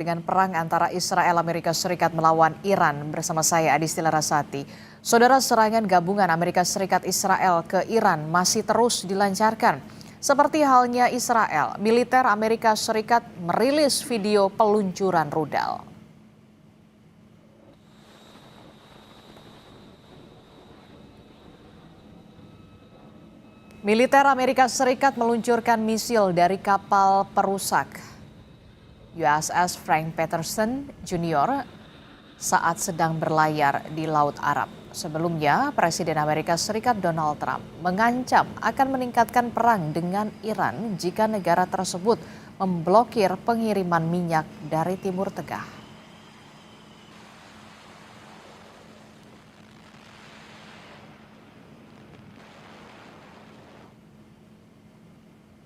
Dengan perang antara Israel Amerika Serikat melawan Iran bersama saya Adisti Larasati. Saudara, serangan gabungan Amerika Serikat Israel ke Iran masih terus dilancarkan. Seperti halnya Israel, militer Amerika Serikat merilis video peluncuran rudal. Militer Amerika Serikat meluncurkan misil dari kapal perusak USS Frank Patterson Jr. saat sedang berlayar di Laut Arab. Sebelumnya, Presiden Amerika Serikat Donald Trump mengancam akan meningkatkan perang dengan Iran jika negara tersebut memblokir pengiriman minyak dari Timur Tengah.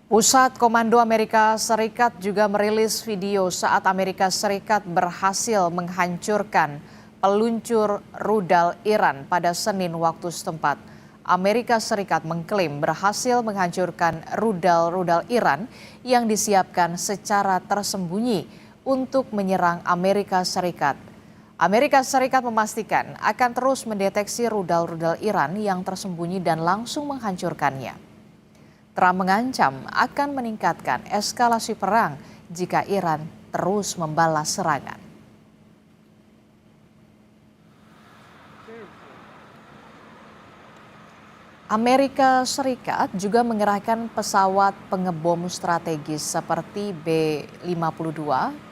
Pusat Komando Amerika Serikat juga merilis video saat Amerika Serikat berhasil menghancurkan peluncur rudal Iran pada Senin waktu setempat. Amerika Serikat mengklaim berhasil menghancurkan rudal-rudal Iran yang disiapkan secara tersembunyi untuk menyerang Amerika Serikat. Amerika Serikat memastikan akan terus mendeteksi rudal-rudal Iran yang tersembunyi dan langsung menghancurkannya. Trump mengancam akan meningkatkan eskalasi perang jika Iran terus membalas serangan. Amerika Serikat juga mengerahkan pesawat pengebom strategis seperti B-52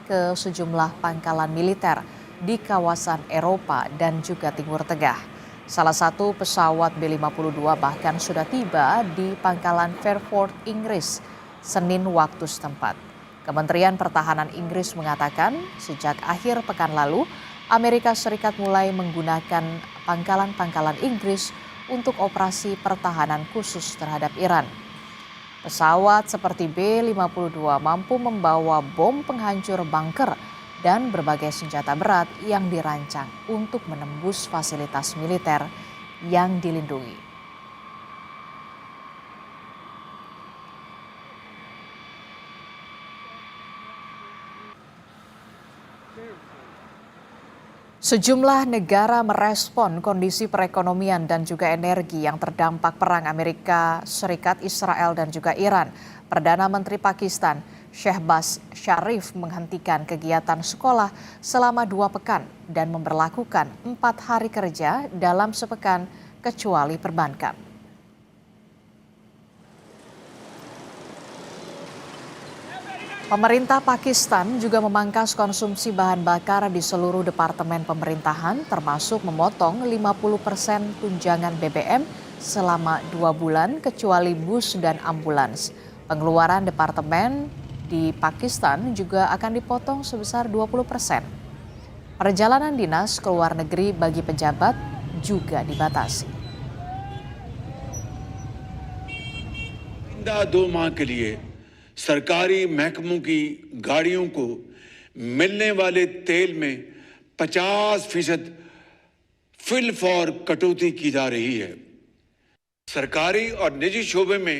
ke sejumlah pangkalan militer di kawasan Eropa dan juga Timur Tengah. Salah satu pesawat B-52 bahkan sudah tiba di pangkalan Fairford, Inggris, Senin waktu setempat. Kementerian Pertahanan Inggris mengatakan sejak akhir pekan lalu, Amerika Serikat mulai menggunakan pangkalan-pangkalan Inggris untuk operasi pertahanan khusus terhadap Iran. Pesawat seperti B-52 mampu membawa bom penghancur bunker dan berbagai senjata berat yang dirancang untuk menembus fasilitas militer yang dilindungi. Sejumlah negara merespon kondisi perekonomian dan juga energi yang terdampak perang Amerika Serikat, Israel, dan juga Iran. Perdana Menteri Pakistan Shehbaz Sharif menghentikan kegiatan sekolah selama 2 pekan dan memberlakukan 4 hari kerja dalam sepekan kecuali perbankan. Pemerintah Pakistan juga memangkas konsumsi bahan bakar di seluruh departemen pemerintahan, termasuk memotong 50% tunjangan BBM selama 2 bulan kecuali bus dan ambulans. Pengeluaran departemen di Pakistan juga akan dipotong sebesar 20%. Perjalanan dinas ke luar negeri bagi pejabat juga dibatasi. 2 माह के लिए सरकारी महकमों की गाड़ियों को मिलने वाले तेल में 50% फिल फॉर कटौती की जा रही है। सरकारी और निजी शोबे में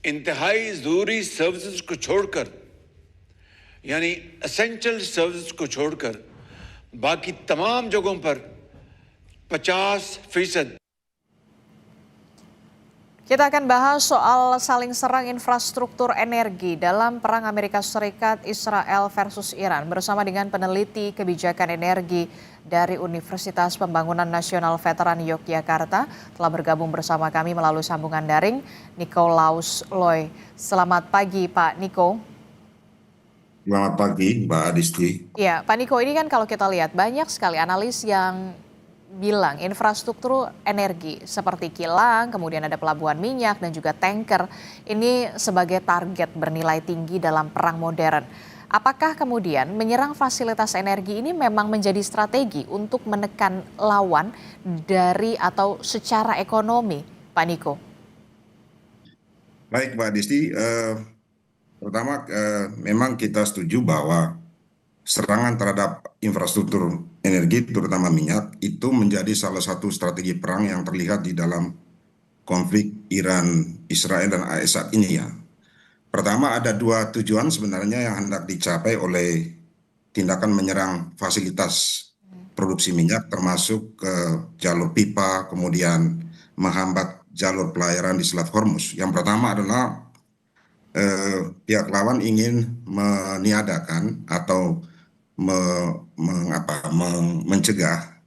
इंतहाई जरूरी सर्विसेज को छोड़कर यानी एसेंशियल सर्विसेज को छोड़कर बाकी तमाम जगहों पर 50%. Kita akan bahas soal saling serang infrastruktur energi dalam perang Amerika Serikat, Israel versus Iran bersama dengan peneliti kebijakan energi dari Universitas Pembangunan Nasional Veteran Yogyakarta. Telah bergabung bersama kami melalui sambungan daring, Nikolaus Loy. Selamat pagi Pak Niko. Selamat pagi Mbak Adisti. Ya, Pak Niko, ini kan kalau kita lihat banyak sekali analis yang bilang infrastruktur energi seperti kilang, kemudian ada pelabuhan minyak dan juga tanker ini sebagai target bernilai tinggi dalam perang modern. Apakah kemudian menyerang fasilitas energi ini memang menjadi strategi untuk menekan lawan dari atau secara ekonomi, Pak Niko? Baik Mbak Adisti, pertama memang kita setuju bahwa serangan terhadap infrastruktur energi terutama minyak itu menjadi salah satu strategi perang yang terlihat di dalam konflik Iran, Israel dan AS saat ini ya. Pertama ada 2 tujuan sebenarnya yang hendak dicapai oleh tindakan menyerang fasilitas produksi minyak termasuk ke jalur pipa, kemudian menghambat jalur pelayaran di Selat Hormuz. Yang pertama adalah pihak lawan ingin meniadakan atau mencegah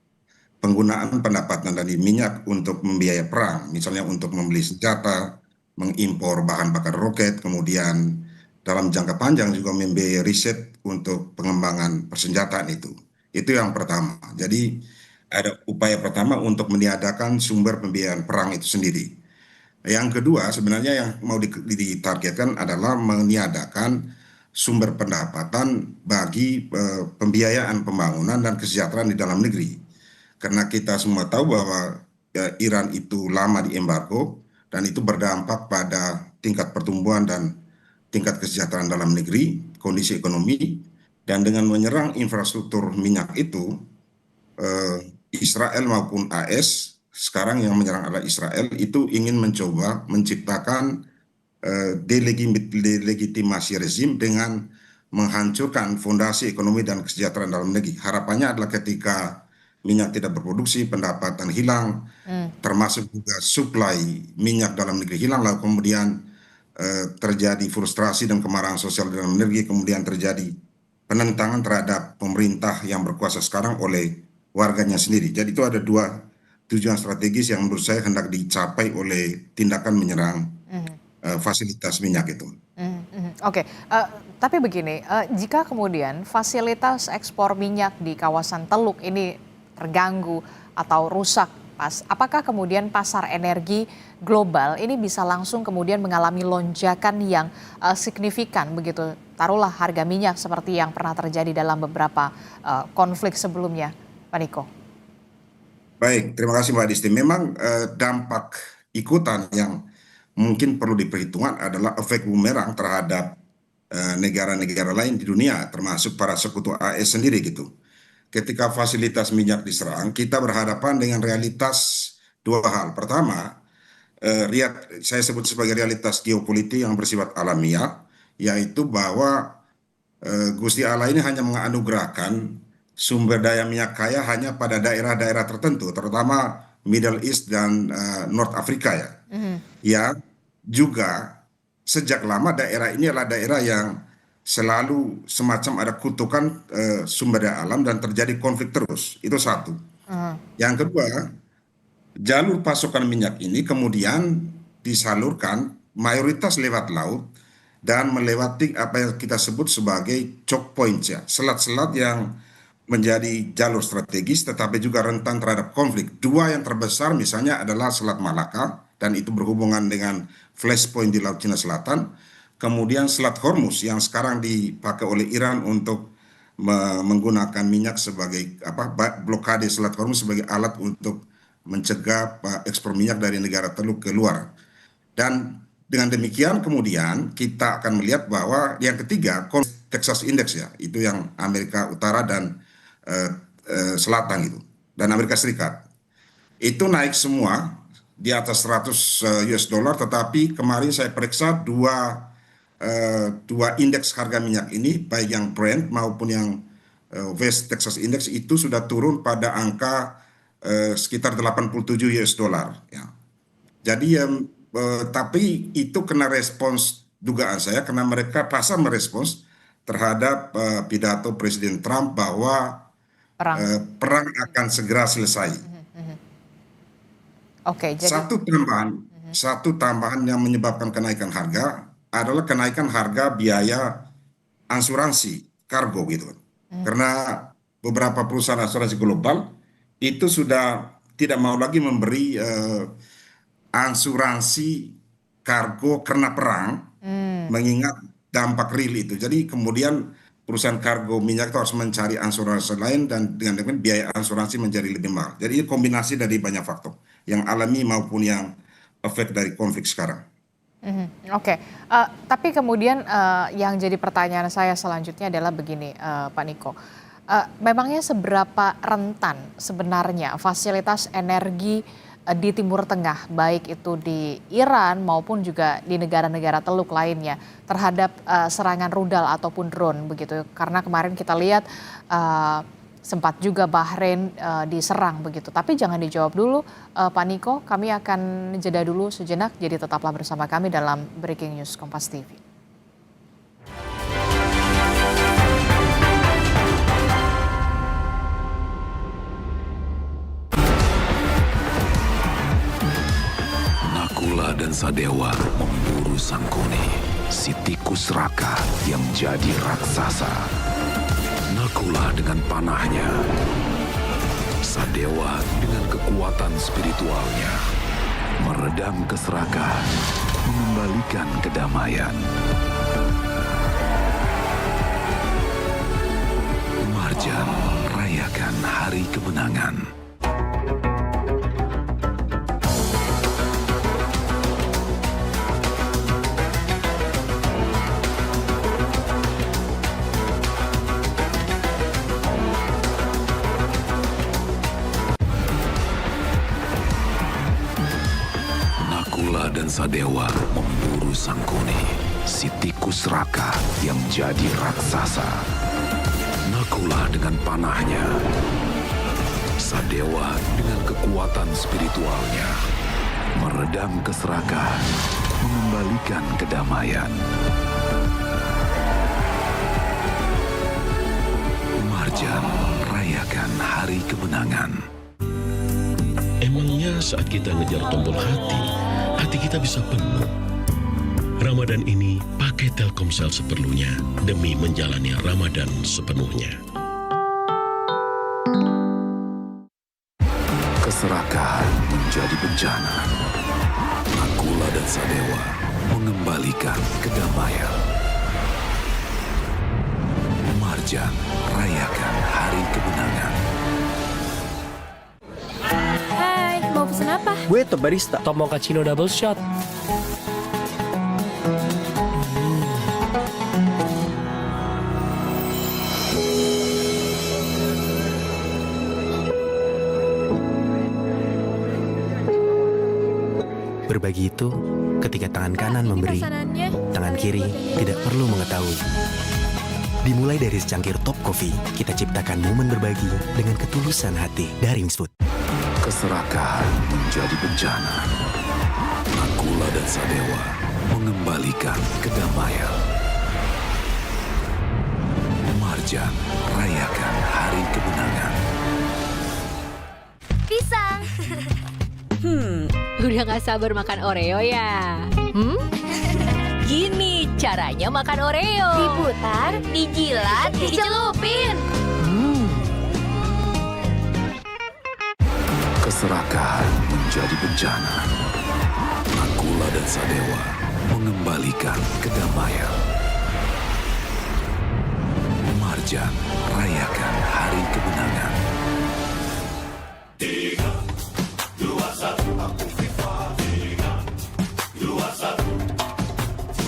penggunaan pendapatan dari minyak untuk membiayai perang, misalnya untuk membeli senjata, mengimpor bahan bakar roket, kemudian dalam jangka panjang juga membiayai riset untuk pengembangan persenjataan itu. Itu yang pertama. Jadi ada upaya pertama untuk meniadakan sumber pembiayaan perang itu sendiri. Yang kedua, sebenarnya yang mau ditargetkan adalah meniadakan sumber pendapatan bagi pembiayaan pembangunan dan kesejahteraan di dalam negeri. Karena kita semua tahu bahwa Iran itu lama diembargo dan itu berdampak pada tingkat pertumbuhan dan tingkat kesejahteraan dalam negeri, kondisi ekonomi, dan dengan menyerang infrastruktur minyak itu, Israel maupun AS, sekarang yang menyerang adalah Israel, itu ingin mencoba menciptakan delegitimasi rezim dengan menghancurkan fondasi ekonomi dan kesejahteraan dalam negeri. Harapannya adalah ketika minyak tidak berproduksi, pendapatan hilang, termasuk juga suplai minyak dalam negeri hilang, lalu kemudian terjadi frustrasi dan kemarahan sosial di dalam negeri, kemudian terjadi penentangan terhadap pemerintah yang berkuasa sekarang oleh warganya sendiri. Jadi itu ada dua tujuan strategis yang menurut saya hendak dicapai oleh tindakan menyerang fasilitas minyak itu. Oke, tapi begini, jika kemudian fasilitas ekspor minyak di kawasan Teluk ini terganggu atau rusak, apakah kemudian pasar energi global ini bisa langsung kemudian mengalami lonjakan yang signifikan begitu? Taruhlah harga minyak seperti yang pernah terjadi dalam beberapa konflik sebelumnya, Pak Niko. Baik, terima kasih Mbak Disti. Memang dampak ikutan yang mungkin perlu diperhitungkan adalah efek bumerang terhadap negara-negara lain di dunia, termasuk para sekutu AS sendiri gitu. Ketika fasilitas minyak diserang, kita berhadapan dengan realitas dua hal. Pertama, saya sebut sebagai realitas geopolitik yang bersifat alamiah, yaitu bahwa Gusti Allah ini hanya menganugerahkan sumber daya minyak kaya hanya pada daerah-daerah tertentu, terutama Middle East dan North Africa ya. Ya, juga sejak lama daerah ini adalah daerah yang selalu semacam ada kutukan sumber daya alam dan terjadi konflik terus. Itu satu. Yang kedua, jalur pasokan minyak ini kemudian disalurkan mayoritas lewat laut dan melewati apa yang kita sebut sebagai choke points ya, selat-selat yang menjadi jalur strategis tetapi juga rentan terhadap konflik. Dua yang terbesar misalnya adalah Selat Malaka dan itu berhubungan dengan flashpoint di Laut Cina Selatan. Kemudian Selat Hormuz yang sekarang dipakai oleh Iran untuk menggunakan minyak sebagai blokade Selat Hormuz sebagai alat untuk mencegah ekspor minyak dari negara Teluk keluar. Dan dengan demikian kemudian kita akan melihat bahwa yang ketiga Texas Index ya, itu yang Amerika Utara dan Selatan gitu, dan Amerika Serikat itu naik semua di atas 100 US dollar, tetapi kemarin saya periksa dua indeks harga minyak ini, baik yang Brent maupun yang West Texas Index itu sudah turun pada angka sekitar 87 US dollar ya. Jadi tapi itu kena respons dugaan saya karena mereka pasar merespons terhadap pidato Presiden Trump bahwa perang akan segera selesai. Oke, jadi satu tambahan yang menyebabkan kenaikan harga adalah kenaikan harga biaya asuransi kargo gitu. Karena beberapa perusahaan asuransi global itu sudah tidak mau lagi memberi asuransi kargo karena perang, mengingat dampak real itu. Jadi kemudian perusahaan kargo minyak itu harus mencari asuransi lain dan dengan demikian biaya asuransi menjadi lebih mahal. Jadi kombinasi dari banyak faktor, yang alami maupun yang efek dari konflik sekarang. Oke, tapi kemudian yang jadi pertanyaan saya selanjutnya adalah begini, Pak Niko. Memangnya seberapa rentan sebenarnya fasilitas energi di Timur Tengah, baik itu di Iran maupun juga di negara-negara Teluk lainnya terhadap serangan rudal ataupun drone begitu. Karena kemarin kita lihat sempat juga Bahrain diserang begitu. Tapi jangan dijawab dulu Pak Niko, kami akan jeda dulu sejenak, jadi tetaplah bersama kami dalam Breaking News Kompas TV. Nakula dan Sadewa memburu Sangkuni, si tikus raka yang jadi raksasa. Nakula dengan panahnya, Sadewa dengan kekuatan spiritualnya, meredam keserakahan, mengembalikan kedamaian. Marjan rayakan hari kemenangan. Nakula dan Sadewa memburu Sangkuni, si tikus raka yang jadi raksasa. Nakula dengan panahnya, Sadewa dengan kekuatan spiritualnya, meredam keserakahan, mengembalikan kedamaian. Marjan rayakan hari kemenangan. Emangnya saat kita ngejar tombol hati kita bisa penuh. Ramadan ini pakai Telkomsel seperlunya demi menjalani Ramadan sepenuhnya. Keserakahan menjadi bencana. Nakula dan Sadewa mengembalikan kedamaian. Marjan rayakan hari kemenangan. Hai, mau pesen apa? Gue top barista, top mochaccino double shot. Berbagi itu ketika tangan kanan memberi, tangan kiri tidak perlu mengetahui. Dimulai dari secangkir Top Coffee, kita ciptakan momen berbagi dengan ketulusan hati dari Wings Food. Keserakahan menjadi bencana. Nakula dan Sadewa mengembalikan kedamaian. Marjan rayakan hari kemenangan. Pisang. Udah gak sabar makan Oreo ya? Gini caranya makan Oreo. Diputar, dijilat, dicelupin. Keserakahan menjadi bencana. Nakula dan Sadewa mengembalikan kedamaian. Marjan rayakan hari kemenangan.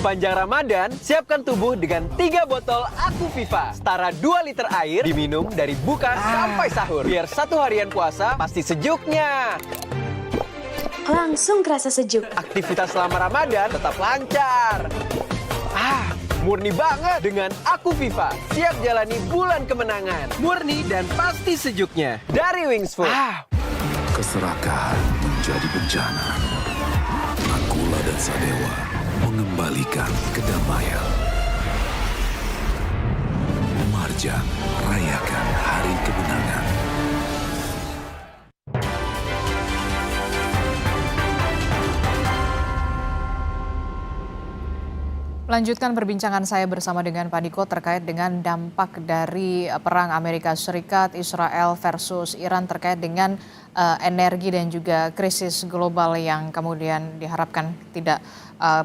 Sepanjang Ramadan, siapkan tubuh dengan 3 botol Aku Viva. Setara 2 liter air diminum dari buka sampai sahur. Biar satu harian puasa pasti sejuknya. Langsung kerasa sejuk. Aktivitas selama Ramadan tetap lancar. Murni banget dengan Aku Viva. Siap jalani bulan kemenangan. Murni dan pasti sejuknya. Dari Wings Food. Keserakahan menjadi bencana. Nakula dan Sadewa mengembalikan kedamaian. Marjan rayakan hari kemenangan. Melanjutkan perbincangan saya bersama dengan Pak Niko terkait dengan dampak dari perang Amerika Serikat, Israel versus Iran terkait dengan energi dan juga krisis global yang kemudian diharapkan tidak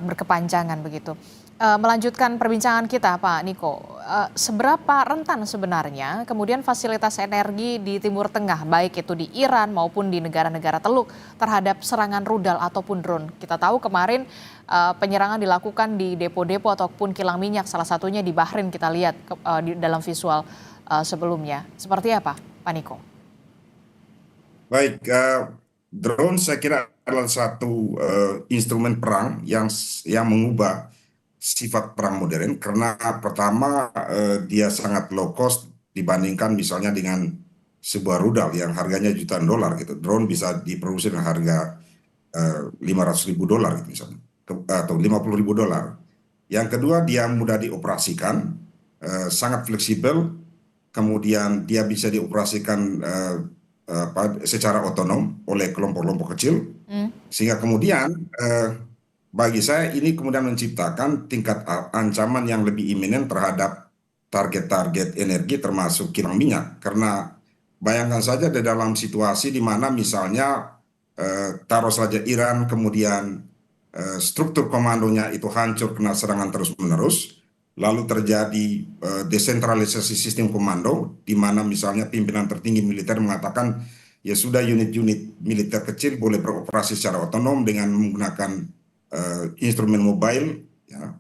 berkepanjangan begitu. Melanjutkan perbincangan kita Pak Niko, seberapa rentan sebenarnya kemudian fasilitas energi di Timur Tengah baik itu di Iran maupun di negara-negara Teluk terhadap serangan rudal ataupun drone. Kita tahu kemarin penyerangan dilakukan di depo-depo ataupun kilang minyak, salah satunya di Bahrain kita lihat di dalam visual sebelumnya. Seperti apa Pak Niko? Baik, drone saya kira adalah satu instrumen perang yang mengubah sifat perang modern karena pertama dia sangat low cost dibandingkan misalnya dengan sebuah rudal yang harganya jutaan dolar gitu. Drone bisa diproduksi dengan harga $500.000 gitu misalnya, atau $50.000. Yang kedua dia mudah dioperasikan, sangat fleksibel, kemudian dia bisa dioperasikan secara otonom oleh kelompok-kelompok kecil, sehingga kemudian bagi saya ini kemudian menciptakan tingkat ancaman yang lebih iminen terhadap target-target energi termasuk kilang minyak. Karena bayangkan saja di dalam situasi di mana misalnya taruh saja Iran kemudian struktur komandonya itu hancur kena serangan terus-menerus, lalu terjadi desentralisasi sistem komando di mana misalnya pimpinan tertinggi militer mengatakan ya sudah unit-unit militer kecil boleh beroperasi secara otonom dengan menggunakan instrumen mobile, ya,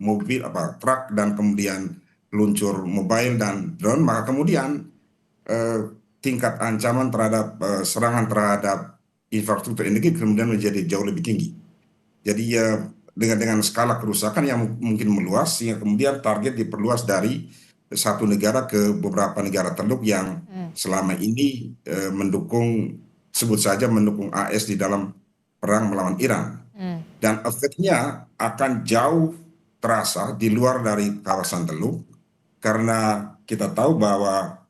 truk dan kemudian peluncur mobile dan drone, maka kemudian tingkat ancaman terhadap serangan terhadap infrastruktur energi kemudian menjadi jauh lebih tinggi. Jadi dengan skala kerusakan yang mungkin meluas, sehingga kemudian target diperluas dari satu negara ke beberapa negara teluk yang selama ini mendukung, sebut saja mendukung AS di dalam perang melawan Iran. Dan efeknya akan jauh terasa di luar dari kawasan teluk, karena kita tahu bahwa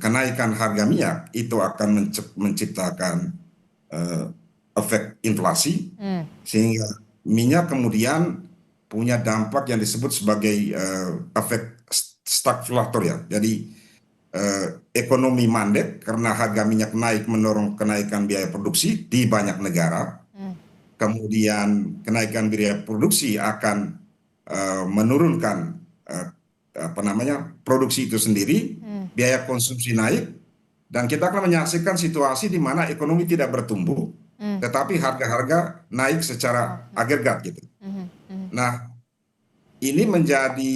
kenaikan harga minyak itu akan menciptakan efek inflasi, sehingga minyak kemudian punya dampak yang disebut sebagai efek stagflator ya. Jadi ekonomi mandek karena harga minyak naik mendorong kenaikan biaya produksi di banyak negara. Kemudian kenaikan biaya produksi akan menurunkan produksi itu sendiri, biaya konsumsi naik, dan kita akan menyaksikan situasi di mana ekonomi tidak bertumbuh, tetapi harga-harga naik secara agregat gitu. Nah, ini menjadi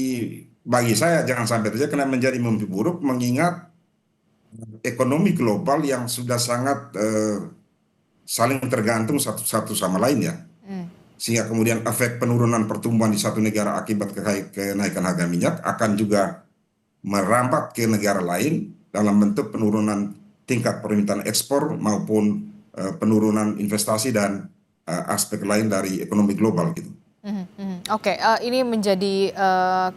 bagi saya jangan sampai terjadi karena menjadi mimpi buruk mengingat ekonomi global yang sudah sangat saling tergantung satu sama lain ya. Sehingga kemudian efek penurunan pertumbuhan di satu negara akibat kenaikan harga minyak akan juga merambat ke negara lain dalam bentuk penurunan tingkat permintaan ekspor maupun penurunan investasi dan aspek lain dari ekonomi global gitu. Oke, ini menjadi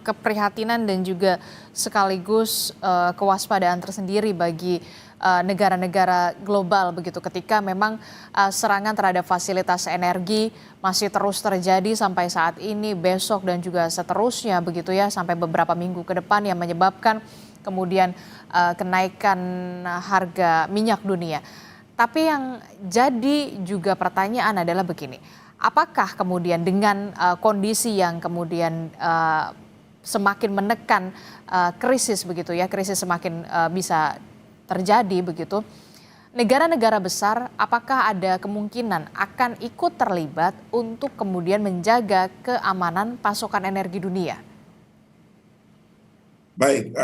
keprihatinan dan juga sekaligus kewaspadaan tersendiri bagi negara-negara global begitu ketika memang serangan terhadap fasilitas energi masih terus terjadi sampai saat ini, besok dan juga seterusnya begitu ya sampai beberapa minggu ke depan yang menyebabkan kemudian kenaikan harga minyak dunia. Tapi yang jadi juga pertanyaan adalah begini, apakah kemudian dengan kondisi yang kemudian semakin menekan krisis begitu ya, krisis semakin bisa terjadi begitu, negara-negara besar apakah ada kemungkinan akan ikut terlibat untuk kemudian menjaga keamanan pasokan energi dunia? Baik,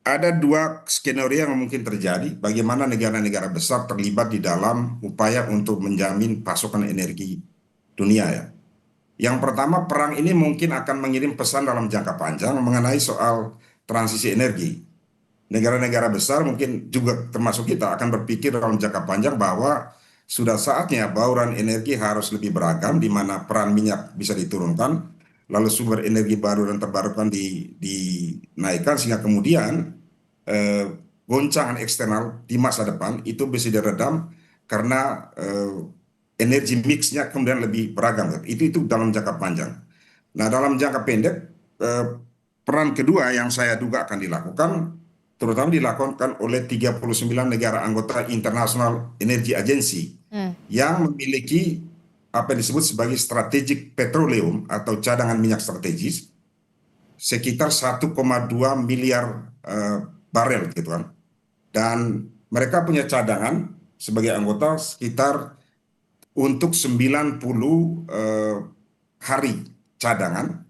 ada dua skenario yang mungkin terjadi bagaimana negara-negara besar terlibat di dalam upaya untuk menjamin pasokan energi dunia ya. Yang pertama, perang ini mungkin akan mengirim pesan dalam jangka panjang mengenai soal transisi energi. Negara-negara besar mungkin juga termasuk kita akan berpikir dalam jangka panjang bahwa sudah saatnya bauran energi harus lebih beragam, di mana peran minyak bisa diturunkan, lalu sumber energi baru dan terbarukan dinaikkan, sehingga kemudian goncangan eksternal di masa depan itu bisa diredam karena energi mixnya kemudian lebih beragam. Itu dalam jangka panjang. Nah, dalam jangka pendek, peran kedua yang saya duga akan dilakukan, terutama dilakukan oleh 39 negara anggota International Energy Agency yang memiliki apa yang disebut sebagai strategic petroleum atau cadangan minyak strategis sekitar 1,2 miliar barel gitu kan. Dan mereka punya cadangan sebagai anggota sekitar untuk 90 hari cadangan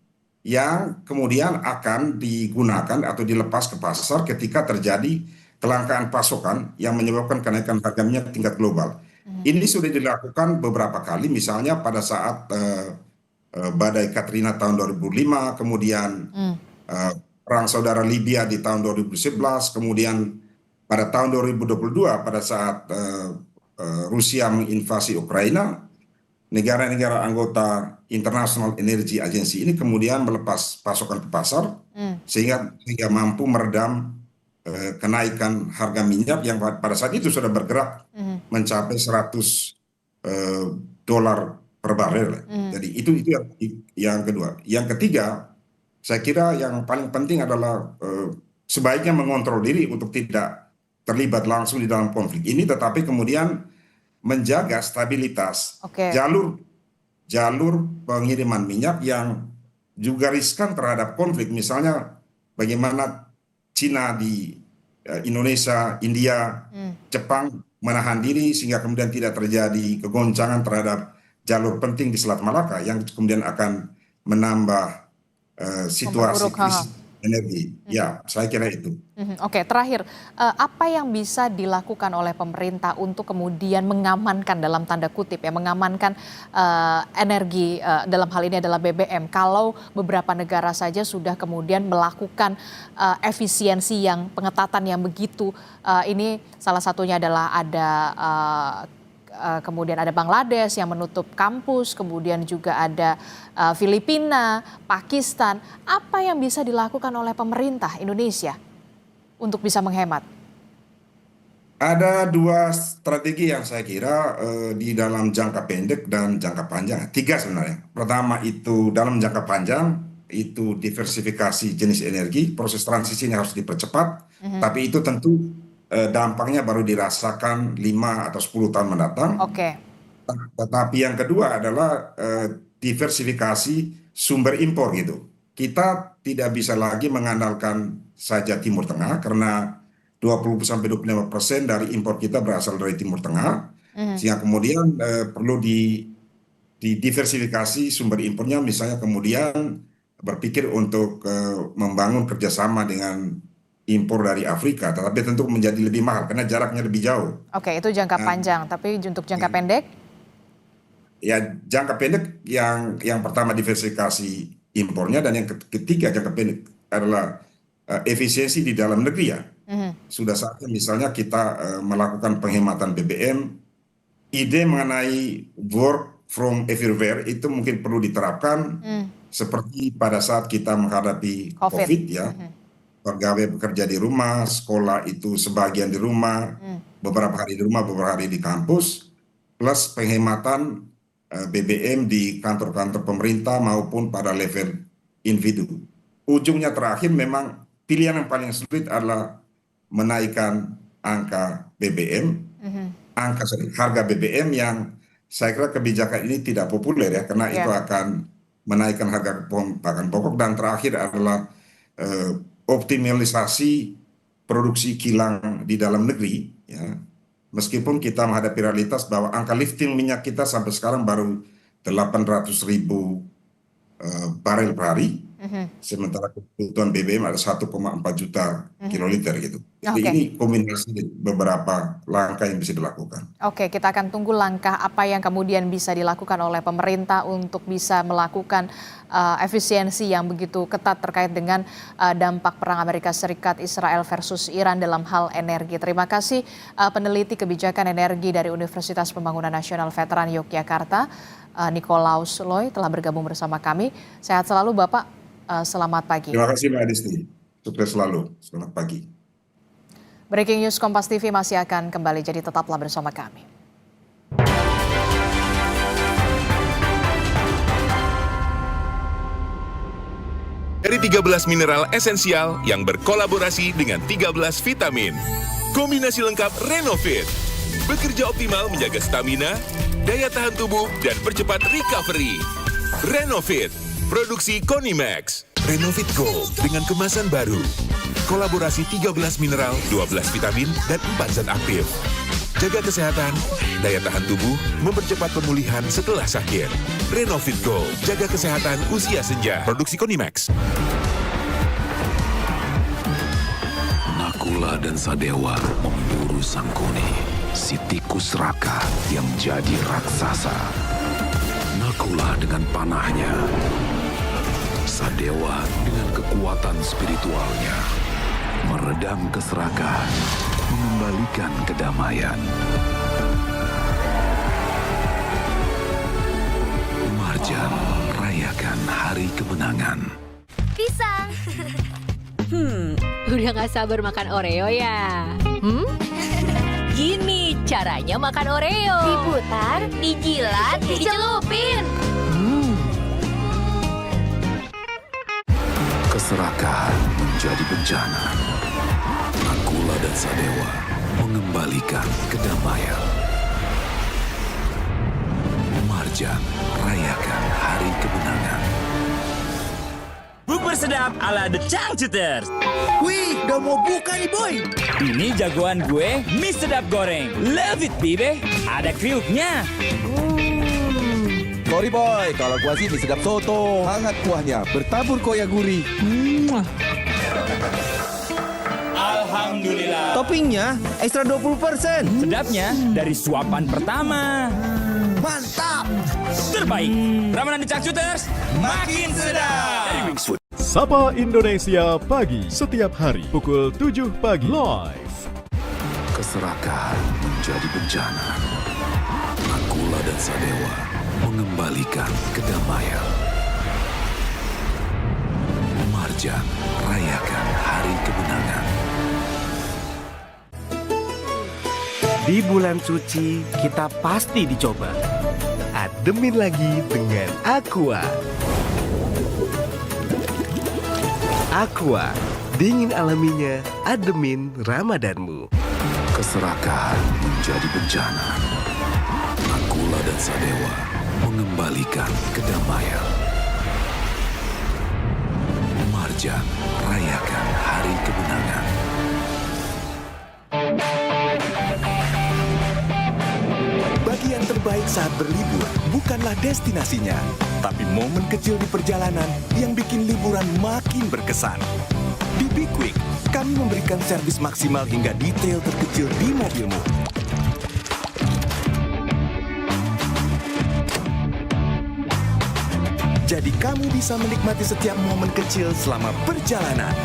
yang kemudian akan digunakan atau dilepas ke pasar ketika terjadi kelangkaan pasokan yang menyebabkan kenaikan harga minyak tingkat global. Ini sudah dilakukan beberapa kali, misalnya pada saat badai Katrina tahun 2005, kemudian perang saudara Libya di tahun 2011, kemudian pada tahun 2022 pada saat Rusia menginvasi Ukraina, negara-negara anggota International Energy Agency ini kemudian melepas pasokan ke pasar sehingga mampu meredam kenaikan harga minyak yang pada saat itu sudah bergerak mencapai $100 per barel. Jadi itu yang kedua. Yang ketiga, saya kira yang paling penting adalah sebaiknya mengontrol diri untuk tidak terlibat langsung di dalam konflik ini, tetapi kemudian menjaga stabilitas jalur pengiriman minyak yang juga riskan terhadap konflik. Misalnya bagaimana Cina di Indonesia, India, Jepang menahan diri sehingga kemudian tidak terjadi kegoncangan terhadap jalur penting di Selat Malaka yang kemudian akan menambah situasi krisis energi. Ya, saya kira itu. Oke, terakhir, apa yang bisa dilakukan oleh pemerintah untuk kemudian mengamankan dalam tanda kutip ya, mengamankan energi dalam hal ini adalah BBM. Kalau beberapa negara saja sudah kemudian melakukan efisiensi yang pengetatan yang begitu, ini salah satunya adalah ada kemudian ada Bangladesh yang menutup kampus, kemudian juga ada Filipina, Pakistan. Apa yang bisa dilakukan oleh pemerintah Indonesia untuk bisa menghemat? Ada dua strategi yang saya kira di dalam jangka pendek dan jangka panjang. Tiga sebenarnya. Pertama itu dalam jangka panjang, itu diversifikasi jenis energi. Proses transisi ini harus dipercepat, tapi itu tentu dampaknya baru dirasakan 5 atau 10 tahun mendatang. Tetapi yang kedua adalah diversifikasi sumber impor gitu. Kita tidak bisa lagi mengandalkan saja Timur Tengah karena 20-25% dari impor kita berasal dari Timur Tengah, sehingga kemudian perlu didiversifikasi sumber impornya, misalnya kemudian berpikir untuk membangun kerjasama dengan impor dari Afrika, tetapi tentu menjadi lebih mahal karena jaraknya lebih jauh. Oke, itu jangka panjang, tapi untuk jangka pendek? Ya, jangka pendek yang pertama diversifikasi impornya, dan yang ketiga jangka pendek adalah efisiensi di dalam negeri ya. Sudah saatnya misalnya kita melakukan penghematan BBM. Ide mengenai work from everywhere itu mungkin perlu diterapkan seperti pada saat kita menghadapi COVID ya. Pegawai bekerja di rumah, sekolah itu sebagian di rumah, beberapa hari di rumah, beberapa hari di kampus, plus penghematan BBM di kantor-kantor pemerintah maupun pada level individu. Ujungnya terakhir memang pilihan yang paling sulit adalah menaikkan angka BBM, harga BBM yang saya kira kebijakan ini tidak populer ya, karena itu akan menaikkan harga bahan pokok, dan terakhir adalah optimalisasi produksi kilang di dalam negeri ya. Meskipun kita menghadapi realitas bahwa angka lifting minyak kita sampai sekarang baru 800.000 barel per hari, sementara kebutuhan BBM ada 1,4 juta kiloliter gitu. Jadi ini kombinasi beberapa langkah yang bisa dilakukan. Oke, kita akan tunggu langkah apa yang kemudian bisa dilakukan oleh pemerintah untuk bisa melakukan efisiensi yang begitu ketat terkait dengan dampak perang Amerika Serikat Israel versus Iran dalam hal energi. Terima kasih peneliti kebijakan energi dari Universitas Pembangunan Nasional Veteran Yogyakarta, Nikolaus Loy, telah bergabung bersama kami. Sehat selalu Bapak, selamat pagi. Terima kasih Mbak Adisti, sukses selalu, selamat pagi. Breaking News Kompas TV masih akan kembali, jadi tetaplah bersama kami. Dari 13 mineral esensial yang berkolaborasi dengan 13 vitamin. Kombinasi lengkap Renovit. Bekerja optimal menjaga stamina, daya tahan tubuh, dan percepat recovery. Renovit, produksi Konimax. Renovit Gold dengan kemasan baru. Kolaborasi 13 mineral, 12 vitamin, dan 4 zat aktif. Jaga kesehatan, daya tahan tubuh, mempercepat pemulihan setelah sakit. Renovit Gold, jaga kesehatan usia senja. Produksi Konimax. Nakula dan Sadewa memburu Sangkuni. si tikus Raka yang jadi raksasa. Nakula dengan panahnya, Sadewa dengan kekuatan spiritualnya, meredam keserakahan, mengembalikan kedamaian. Marjan, rayakan hari kemenangan. Pisang. Udah gak sabar makan Oreo ya? Gini caranya makan Oreo. Diputar, dijilat, dicelupin. Keserakahan menjadi bencana. Nakula dan Sadewa mengembalikan kedamaian. Marjan, rayakan hari kemenangan. Bukber sedap ala The Changcuters. Wih, udah mau buka nih boy. Ini jagoan gue, mie sedap goreng. Love it, baby. Ada kriuknya. Sorry boy, kalau gua sih mie sedap soto. Hangat kuahnya, bertabur koya gurih. Alhamdulillah. Toppingnya ekstra 20%. Sedapnya dari suapan pertama. Mantap. Terbaik. Ramadan The Changcuters, makin sedap. Sapa Indonesia Pagi, setiap hari pukul 7 pagi live. Keserakahan menjadi bencana. Nakula dan Sadewa mengembalikan kedamaian. Marjan, rayakan hari kemenangan. Di bulan suci, kita pasti dicoba. Ademin lagi dengan Aqua. Aqua, dingin alaminya, ademin Ramadanmu. Keserakahan menjadi bencana. Nakula dan Sadewa mengembalikan kedamaian. Marjan, rayakan hari kemenangan. Bagian terbaik saat berlibur bukanlah destinasinya, tapi momen kecil di perjalanan yang bikin liburan makin berkesan. Di Be Quick, kami memberikan servis maksimal hingga detail terkecil di mobilmu. Jadi kamu bisa menikmati setiap momen kecil selama perjalanan.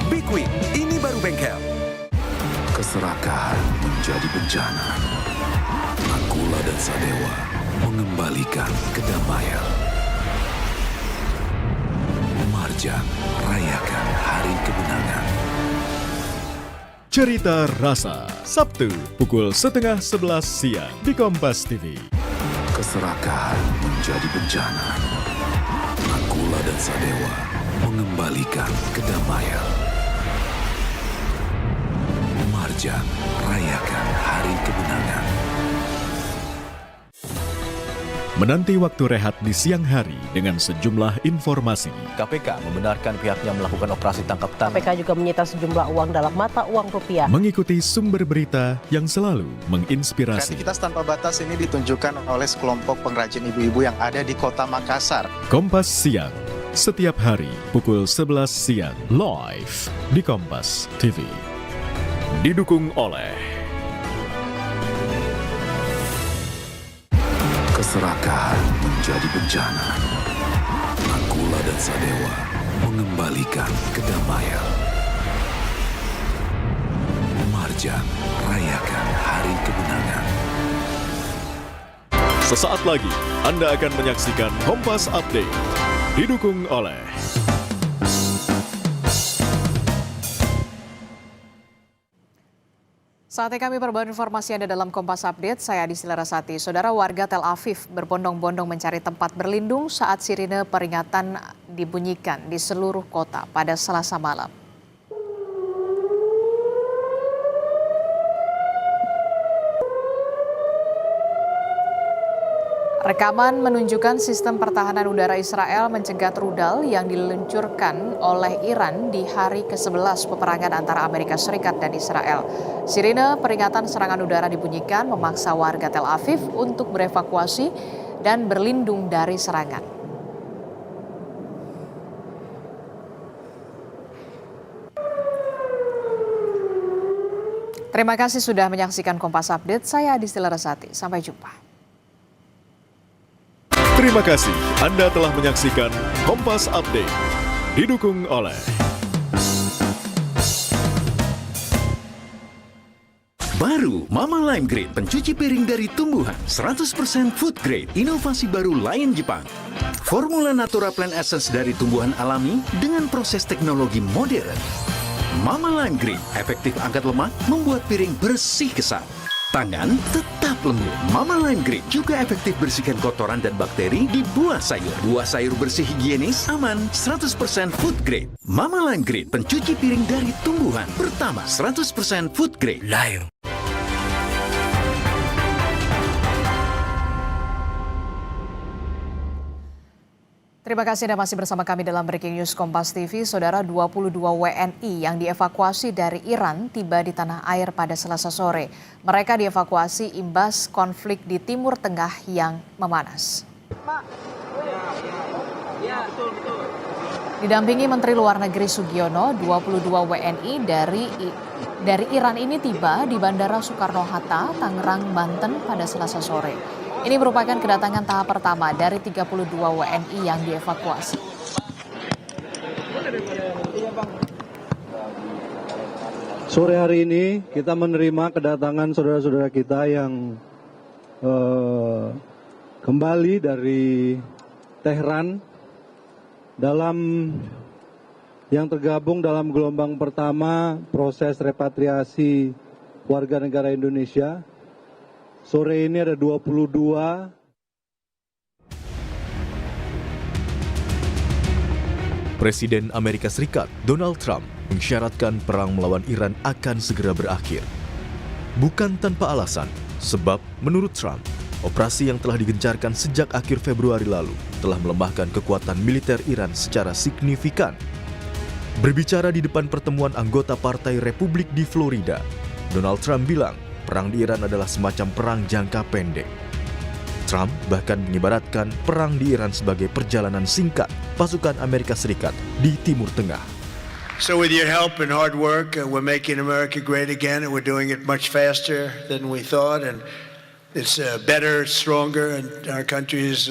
Be Quick, ini baru bengkel. Keserakahan menjadi bencana. Nakula dan Sadewa mengembalikan kedamaian. Marjan, rayakan hari kemenangan. Cerita Rasa, Sabtu pukul 10:30 siang di Kompas TV. Keserakahan menjadi bencana. Nakula dan Sadewa mengembalikan kedamaian. Marjan, rayakan hari kemenangan. Menanti waktu rehat di siang hari dengan sejumlah informasi. KPK membenarkan pihaknya melakukan operasi tangkap tangan. KPK juga menyita sejumlah uang dalam mata uang rupiah. Mengikuti sumber berita yang selalu menginspirasi. Kreativitas tanpa batas ini ditunjukkan oleh sekelompok pengrajin ibu-ibu yang ada di kota Makassar. Kompas Siang, setiap hari pukul 11 siang, live di Kompas TV. Didukung oleh Keserakahan menjadi bencana. Nakula dan Sadewa mengembalikan kedamaian. Marjan, rayakan hari kemenangan. Sesaat lagi Anda akan menyaksikan Kompas Update. Didukung oleh Saatnya kami perbarui informasi Anda dalam Kompas Update. Saya Adisi Larasati. Saudara, warga Tel Aviv berbondong-bondong mencari tempat berlindung saat sirine peringatan dibunyikan di seluruh kota pada Selasa malam. Rekaman menunjukkan sistem pertahanan udara Israel mencegat rudal yang diluncurkan oleh Iran di hari ke-11 peperangan antara Amerika Serikat dan Israel. Sirine peringatan serangan udara dibunyikan memaksa warga Tel Aviv untuk berevakuasi dan berlindung dari serangan. Terima kasih sudah menyaksikan Kompas Update. Saya Adisti Larasati. Sampai jumpa. Terima kasih Anda telah menyaksikan Kompas Update. Didukung oleh Baru Mama Lime Grade, pencuci piring dari tumbuhan, 100% food grade, inovasi baru Lion Jepang. Formula Natura Plant Essence dari tumbuhan alami dengan proses teknologi modern. Mama Lime Grade, efektif angkat lemak, membuat piring bersih kesan. Tangan tetap lembut. Mama Lime Grade juga efektif bersihkan kotoran dan bakteri di buah sayur. Buah sayur bersih higienis, aman, 100% food grade. Mama Lime Grade, pencuci piring dari tumbuhan. Pertama, 100% food grade. Lion. Terima kasih Anda masih bersama kami dalam Breaking News Kompas TV. Saudara, 22 WNI yang dievakuasi dari Iran tiba di tanah air pada Selasa sore. Mereka dievakuasi imbas konflik di Timur Tengah yang memanas. Didampingi Menteri Luar Negeri Sugiono, 22 WNI dari Iran ini tiba di Bandara Soekarno-Hatta, Tangerang, Banten pada Selasa sore. Ini merupakan kedatangan tahap pertama dari 32 WNI yang dievakuasi. Sore hari ini kita menerima kedatangan saudara-saudara kita yang kembali dari Tehran yang tergabung dalam gelombang pertama proses repatriasi warga negara Indonesia. Sore ini ada 22. Presiden Amerika Serikat Donald Trump mensyaratkan perang melawan Iran akan segera berakhir. Bukan tanpa alasan, sebab menurut Trump, operasi yang telah digencarkan sejak akhir Februari lalu telah melemahkan kekuatan militer Iran secara signifikan. Berbicara di depan pertemuan anggota Partai Republik di Florida, Donald Trump bilang perang di Iran adalah semacam perang jangka pendek. Trump bahkan mengibaratkan perang di Iran sebagai perjalanan singkat pasukan Amerika Serikat di Timur Tengah. So with your help and hard work, we're making America great again, and we're doing it much faster than we thought, and it's better, stronger, and our country is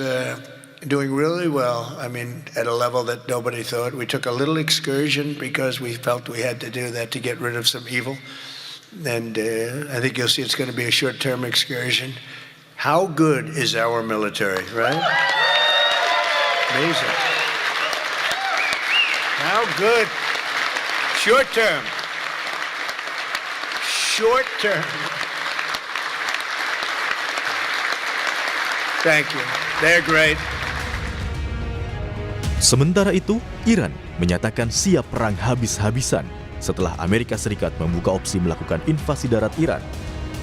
doing really well. I mean, at a level that nobody thought. We took a little excursion because we felt we had to do that to get rid of some evil. And I think you'll see it's going to be a short-term excursion. How good is our military, right? Amazing. How good. Short-term. Short-term. Thank you. They're great. Sementara itu, Iran menyatakan siap perang habis-habisan setelah Amerika Serikat membuka opsi melakukan invasi darat Iran.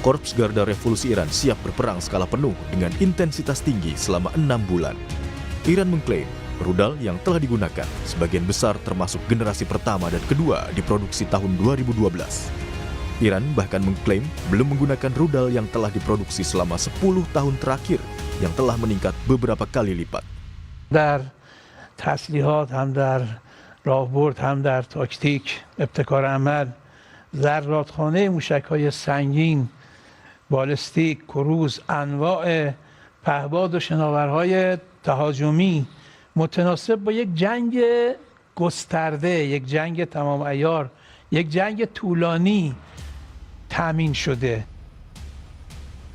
Korps Garda Revolusi Iran siap berperang skala penuh dengan intensitas tinggi selama 6 bulan. Iran mengklaim rudal yang telah digunakan sebagian besar termasuk generasi pertama dan kedua diproduksi tahun 2012. Iran bahkan mengklaim belum menggunakan rudal yang telah diproduksi selama 10 tahun terakhir yang telah meningkat beberapa kali lipat. Dar taslihat ham dar راهبرد هم در تاکتیک ابتکار عمل ذراتخانه موشک‌های سنگین بالستیک کروز انواع پهباد و شناورهای تهاجمی متناسب با یک جنگ گسترده یک جنگ تمام عیار یک جنگ طولانی تامین شده.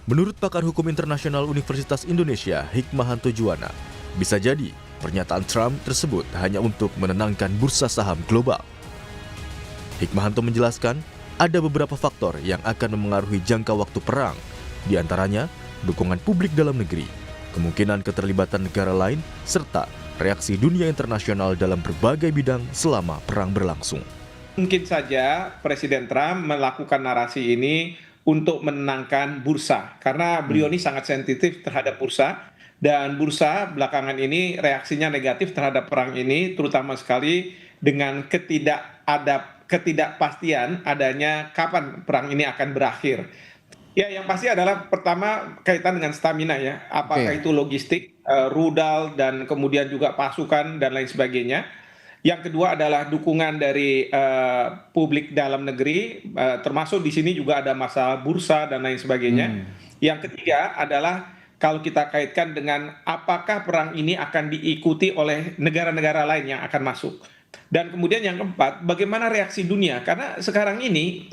Menurut pakar hukum internasional Universitas Indonesia Hikmahanto Juwana, bisa jadi pernyataan Trump tersebut hanya untuk menenangkan bursa saham global. Hikmahanto menjelaskan, ada beberapa faktor yang akan memengaruhi jangka waktu perang, di antaranya dukungan publik dalam negeri, kemungkinan keterlibatan negara lain, serta reaksi dunia internasional dalam berbagai bidang selama perang berlangsung. Mungkin saja Presiden Trump melakukan narasi ini untuk menenangkan bursa, karena beliau ini sangat sensitif terhadap bursa. Dan bursa belakangan ini reaksinya negatif terhadap perang ini, terutama sekali dengan ketidakpastian adanya kapan perang ini akan berakhir. Ya, yang pasti adalah pertama kaitan dengan stamina ya, apakah itu logistik, rudal dan kemudian juga pasukan dan lain sebagainya. Yang kedua adalah dukungan dari publik dalam negeri, termasuk di sini juga ada masalah bursa dan lain sebagainya. Yang ketiga adalah kalau kita kaitkan dengan apakah perang ini akan diikuti oleh negara-negara lain yang akan masuk. Dan kemudian yang keempat, bagaimana reaksi dunia? Karena sekarang ini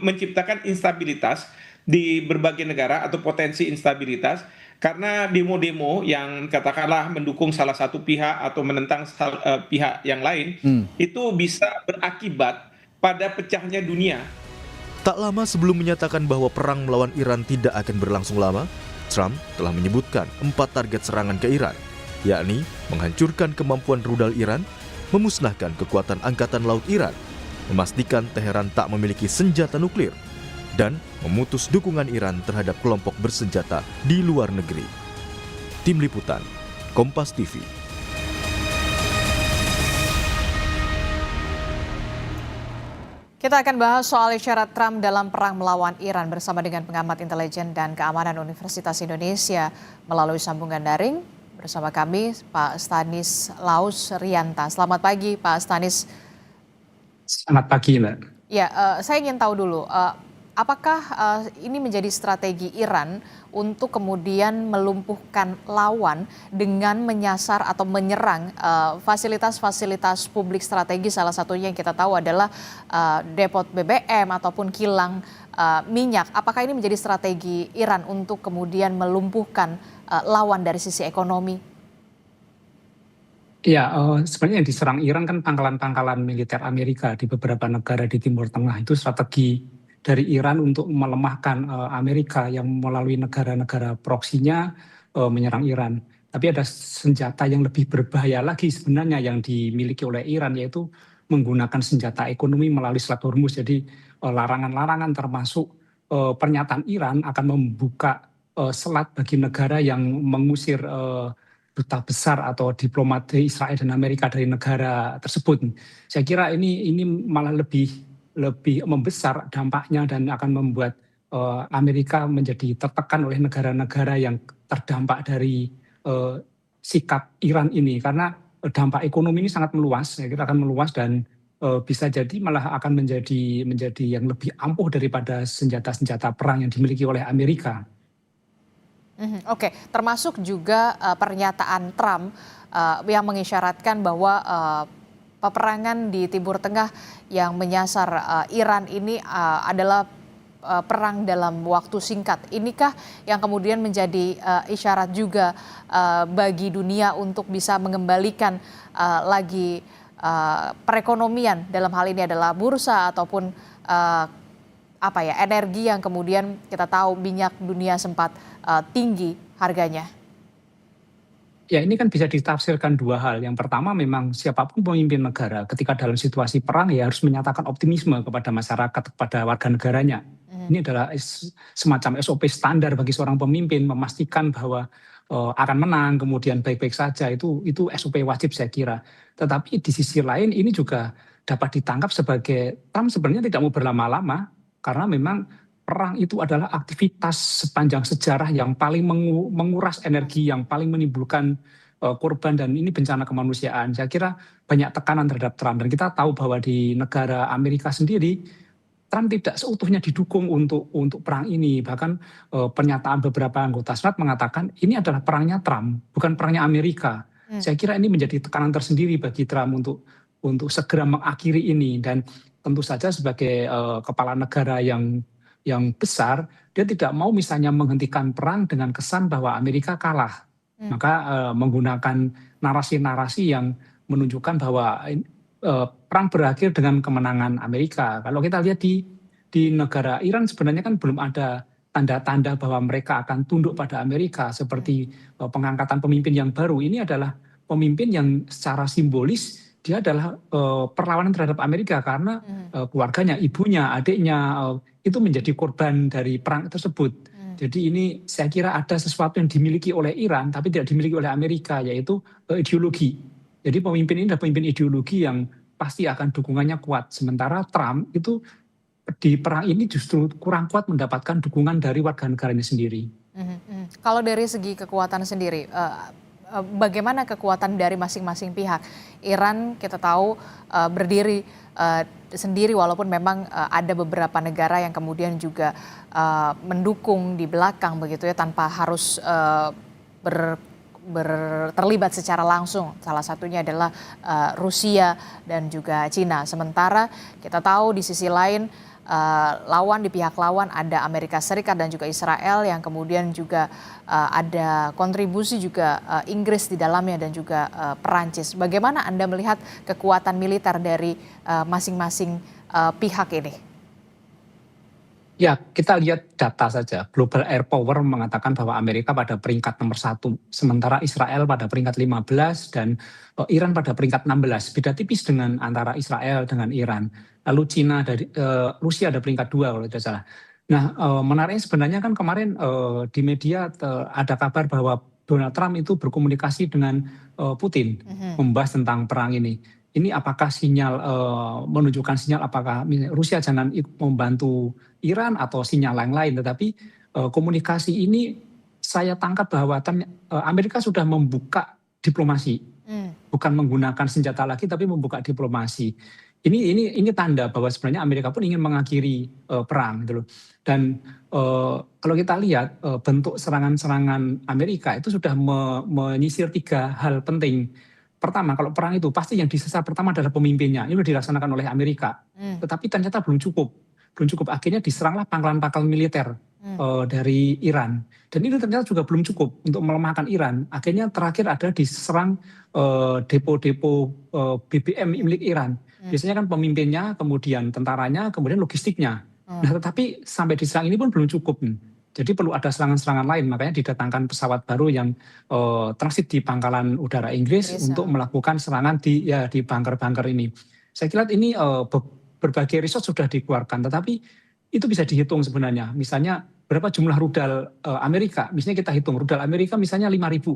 menciptakan instabilitas di berbagai negara atau potensi instabilitas karena demo-demo yang katakanlah mendukung salah satu pihak atau menentang pihak yang lain itu bisa berakibat pada pecahnya dunia. Tak lama sebelum menyatakan bahwa perang melawan Iran tidak akan berlangsung lama, Trump telah menyebutkan 4 target serangan ke Iran, yakni menghancurkan kemampuan rudal Iran, memusnahkan kekuatan angkatan laut Iran, memastikan Teheran tak memiliki senjata nuklir, dan memutus dukungan Iran terhadap kelompok bersenjata di luar negeri. Tim Liputan, Kompas TV. Kita akan bahas soal isyarat Trump dalam perang melawan Iran bersama dengan pengamat intelijen dan keamanan Universitas Indonesia melalui sambungan daring. Bersama kami Pak Stanis Laus Rianta. Selamat pagi Pak Stanis. Selamat pagi Mbak. Ya, saya ingin tahu dulu, apakah ini menjadi strategi Iran untuk kemudian melumpuhkan lawan dengan menyasar atau menyerang fasilitas-fasilitas publik strategi, salah satunya yang kita tahu adalah depot BBM ataupun kilang minyak. Apakah ini menjadi strategi Iran untuk kemudian melumpuhkan lawan dari sisi ekonomi? Ya, sebenarnya yang diserang Iran kan pangkalan-pangkalan militer Amerika di beberapa negara di Timur Tengah. Itu strategi dari Iran untuk melemahkan Amerika yang melalui negara-negara proksinya menyerang Iran. Tapi ada senjata yang lebih berbahaya lagi sebenarnya yang dimiliki oleh Iran, yaitu menggunakan senjata ekonomi melalui Selat Hormuz. Jadi larangan-larangan termasuk pernyataan Iran akan membuka selat bagi negara yang mengusir duta besar atau diplomat Israel dan Amerika dari negara tersebut. Saya kira ini malah lebih membesar dampaknya dan akan membuat Amerika menjadi tertekan oleh negara-negara yang terdampak dari sikap Iran ini, karena dampak ekonomi ini sangat meluas, saya kira akan meluas dan bisa jadi malah akan menjadi yang lebih ampuh daripada senjata-senjata perang yang dimiliki oleh Amerika. Oke, termasuk juga pernyataan Trump yang mengisyaratkan bahwa peperangan di Timur Tengah yang menyasar Iran ini adalah perang dalam waktu singkat. Inikah yang kemudian menjadi isyarat juga bagi dunia untuk bisa mengembalikan lagi perekonomian, dalam hal ini adalah bursa ataupun energi yang kemudian kita tahu minyak dunia sempat tinggi harganya? Ya, ini kan bisa ditafsirkan dua hal. Yang pertama, memang siapapun pemimpin negara ketika dalam situasi perang ya harus menyatakan optimisme kepada masyarakat, kepada warga negaranya. Ini adalah semacam SOP standar bagi seorang pemimpin, memastikan bahwa akan menang, kemudian baik-baik saja. Itu SOP wajib saya kira. Tetapi di sisi lain ini juga dapat ditangkap sebagai Trump sebenarnya tidak mau berlama-lama, karena memang perang itu adalah aktivitas sepanjang sejarah yang paling menguras energi, yang paling menimbulkan korban, dan ini bencana kemanusiaan. Saya kira banyak tekanan terhadap Trump, dan kita tahu bahwa di negara Amerika sendiri Trump tidak seutuhnya didukung untuk perang ini. Bahkan pernyataan beberapa anggota Senat mengatakan ini adalah perangnya Trump, bukan perangnya Amerika. Saya kira ini menjadi tekanan tersendiri bagi Trump untuk segera mengakhiri ini, dan tentu saja sebagai kepala negara yang besar, dia tidak mau misalnya menghentikan perang dengan kesan bahwa Amerika kalah. Maka menggunakan narasi-narasi yang menunjukkan bahwa perang berakhir dengan kemenangan Amerika. Kalau kita lihat di negara Iran sebenarnya kan belum ada tanda-tanda bahwa mereka akan tunduk pada Amerika, seperti pengangkatan pemimpin yang baru. Ini adalah pemimpin yang secara simbolis dia adalah perlawanan terhadap Amerika, karena keluarganya, ibunya, adiknya itu menjadi korban dari perang tersebut. Jadi ini saya kira ada sesuatu yang dimiliki oleh Iran tapi tidak dimiliki oleh Amerika, yaitu ideologi. Jadi pemimpin ini adalah pemimpin ideologi yang pasti akan dukungannya kuat. Sementara Trump itu di perang ini justru kurang kuat mendapatkan dukungan dari warga negaranya sendiri. Kalau dari segi kekuatan sendiri, bagaimana kekuatan dari masing-masing pihak. Iran kita tahu berdiri sendiri walaupun memang ada beberapa negara yang kemudian juga mendukung di belakang begitu ya, tanpa harus terlibat secara langsung. Salah satunya adalah Rusia dan juga Cina. Sementara kita tahu di sisi lain di pihak lawan ada Amerika Serikat dan juga Israel yang kemudian juga ada kontribusi juga Inggris di dalamnya dan juga Perancis. Bagaimana Anda melihat kekuatan militer dari masing-masing pihak ini? Ya, kita lihat data saja. Global Air Power mengatakan bahwa Amerika pada peringkat nomor 1, sementara Israel pada peringkat 15 dan Iran pada peringkat 16. Beda tipis dengan antara Israel dengan Iran. Lalu Cina dari Rusia ada peringkat 2 kalau tidak salah. Nah, menariknya sebenarnya kan kemarin di media ada kabar bahwa Donald Trump itu berkomunikasi dengan Putin membahas tentang perang ini. Ini apakah sinyal menunjukkan sinyal apakah Rusia jangan membantu Iran atau sinyal yang lain. Tetapi komunikasi ini saya tangkap bahwa Amerika sudah membuka diplomasi, bukan menggunakan senjata lagi tapi membuka diplomasi. Ini tanda bahwa sebenarnya Amerika pun ingin mengakhiri perang gitu loh. Dan kalau kita lihat bentuk serangan-serangan Amerika itu sudah menyisir 3 hal penting. Pertama, kalau perang itu pasti yang disasar pertama adalah pemimpinnya. Ini sudah dilaksanakan oleh Amerika. Tetapi ternyata belum cukup. Akhirnya diseranglah pangkalan-pangkalan militer dari Iran. Dan ini ternyata juga belum cukup untuk melemahkan Iran. Akhirnya terakhir ada diserang depo-depo BBM milik Iran. Biasanya kan pemimpinnya, kemudian tentaranya, kemudian logistiknya. Nah, tetapi sampai diserang ini pun belum cukup. Jadi perlu ada serangan-serangan lain, makanya didatangkan pesawat baru yang transit di pangkalan udara Inggris untuk melakukan serangan di bunker-bunker ini. Saya kira ini berbagai riset sudah dikeluarkan, tetapi itu bisa dihitung sebenarnya. Misalnya berapa jumlah rudal Amerika, misalnya kita hitung rudal Amerika misalnya 5.000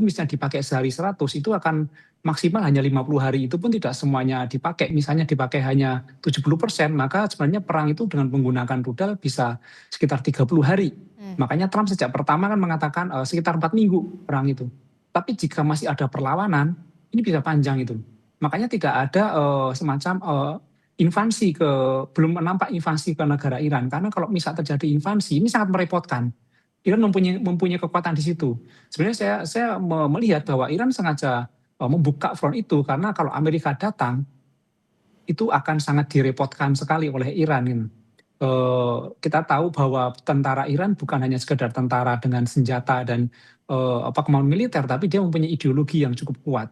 misalnya dipakai sehari 100, itu akan maksimal hanya 50 hari, itu pun tidak semuanya dipakai. Misalnya dipakai hanya 70%, maka sebenarnya perang itu dengan menggunakan rudal bisa sekitar 30 hari. Makanya Trump sejak pertama kan mengatakan sekitar 4 minggu perang itu. Tapi jika masih ada perlawanan, ini bisa panjang itu. Makanya tidak ada semacam belum nampak invasi ke negara Iran. Karena kalau misal terjadi invasi, ini sangat merepotkan. Iran mempunyai kekuatan di situ. Sebenarnya saya melihat bahwa Iran sengaja membuka front itu karena kalau Amerika datang itu akan sangat direpotkan sekali oleh Iran. Kita tahu bahwa tentara Iran bukan hanya sekedar tentara dengan senjata dan kemampuan militer, tapi dia mempunyai ideologi yang cukup kuat.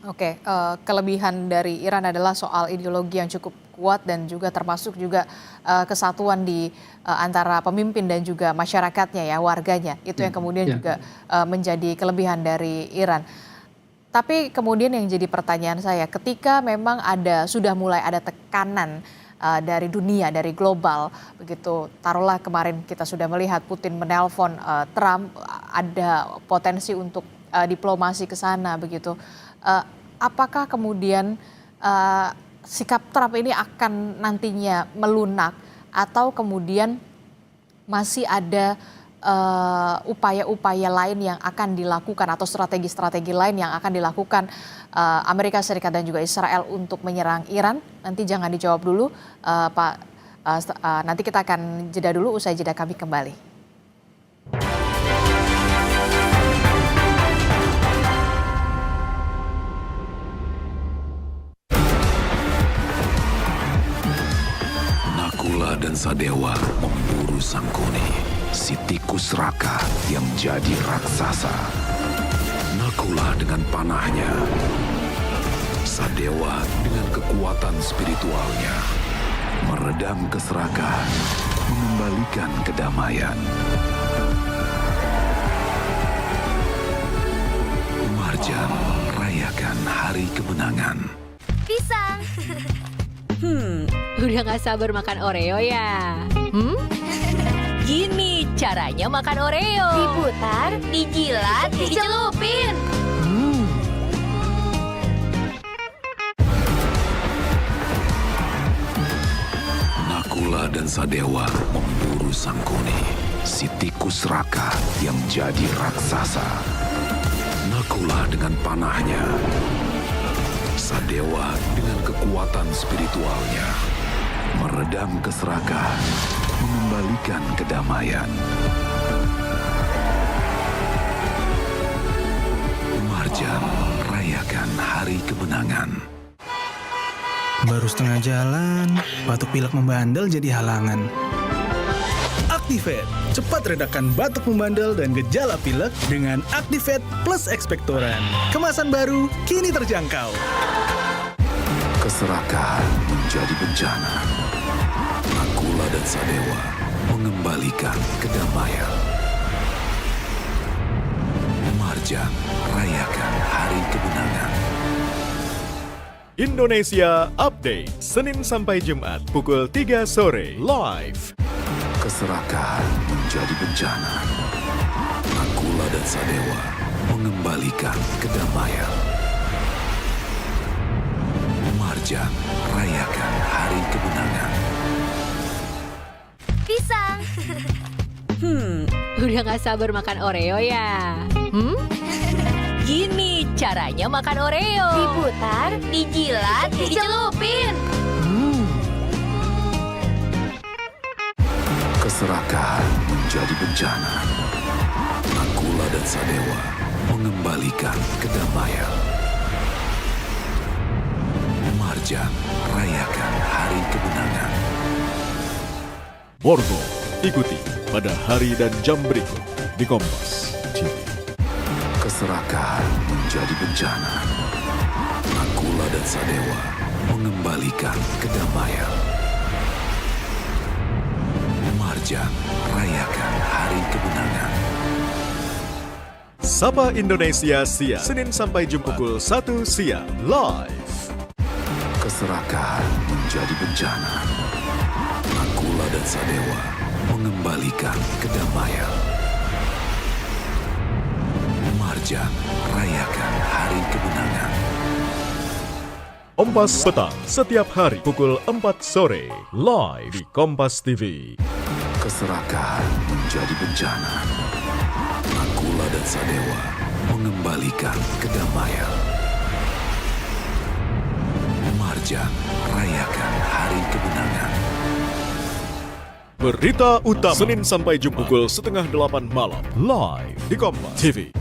Oke, kelebihan dari Iran adalah soal ideologi yang cukup kuat dan juga termasuk juga kesatuan di antara pemimpin dan juga masyarakatnya ya, warganya. Itu yang kemudian juga menjadi kelebihan dari Iran. Tapi kemudian yang jadi pertanyaan saya, ketika memang sudah mulai ada tekanan dari dunia, dari global, begitu. Taruhlah kemarin kita sudah melihat Putin menelpon Trump, ada potensi untuk diplomasi ke sana, begitu. Apakah kemudian sikap Trump ini akan nantinya melunak atau kemudian masih ada upaya-upaya lain yang akan dilakukan atau strategi-strategi lain yang akan dilakukan Amerika Serikat dan juga Israel untuk menyerang Iran? Nanti jangan dijawab dulu, Pak. Nanti kita akan jeda dulu, usai jeda kami kembali. Nakula dan Sadewa memburu Sangkuni, si tikus Raka yang jadi raksasa. Nakula dengan panahnya, Sadewa dengan kekuatan spiritualnya, meredam keserakahan, mengembalikan kedamaian. Marjan rayakan hari kemenangan. Pisang. Udah gak sabar makan Oreo ya? Gini caranya makan Oreo. Diputar, dijilat, dicelupin. Nakula dan Sadewa memburu Sangkuni, si tikus Raka yang jadi raksasa. Nakula dengan panahnya, Sadewa dengan kekuatan spiritualnya, meredam keserakahan, mengembalikan kedamaian. Marjan rayakan hari kemenangan. Baru setengah jalan, batuk pilek membandel jadi halangan. Activate, cepat redakan batuk membandel dan gejala pilek dengan Activate Plus Expectorant. Kemasan baru, kini terjangkau. Keserakahan menjadi bencana. Nakula dan Sadewa mengembalikan kedamaian. Marjan rayakan hari kemenangan. Indonesia Update, Senin sampai Jumat pukul 3 sore, live. Keserakahan menjadi bencana. Nakula dan Sadewa mengembalikan kedamaian. Marjan rayakan hari kemenangan. Pisang. Udah gak sabar makan Oreo ya? Gini caranya makan Oreo. Diputar, dijilat, dicelupin. Keserakahan menjadi bencana. Nakula dan Sadewa mengembalikan kedamaian. Marjan rayakan hari kemenangan. Borgo, ikuti pada hari dan jam berikut di Kompas TV. Keserakahan menjadi bencana. Nakula dan Sadewa mengembalikan kedamaian. Marjan rayakan hari kemenangan. Sapa Indonesia siang, Senin sampai Jumat pukul 1 siang, live. Keserakahan menjadi bencana. Nakula dan Sadewa mengembalikan kedamaian. Marjan rayakan hari kemenangan. Kompas Petang, setiap hari pukul 4 sore, live di Kompas TV. Keserakahan menjadi bencana. Nakula dan Sadewa mengembalikan kedamaian. Marjan rayakan hari kemenangan. Berita utama Senin sampai Jumat pukul 7:30 malam, live di Kompas TV.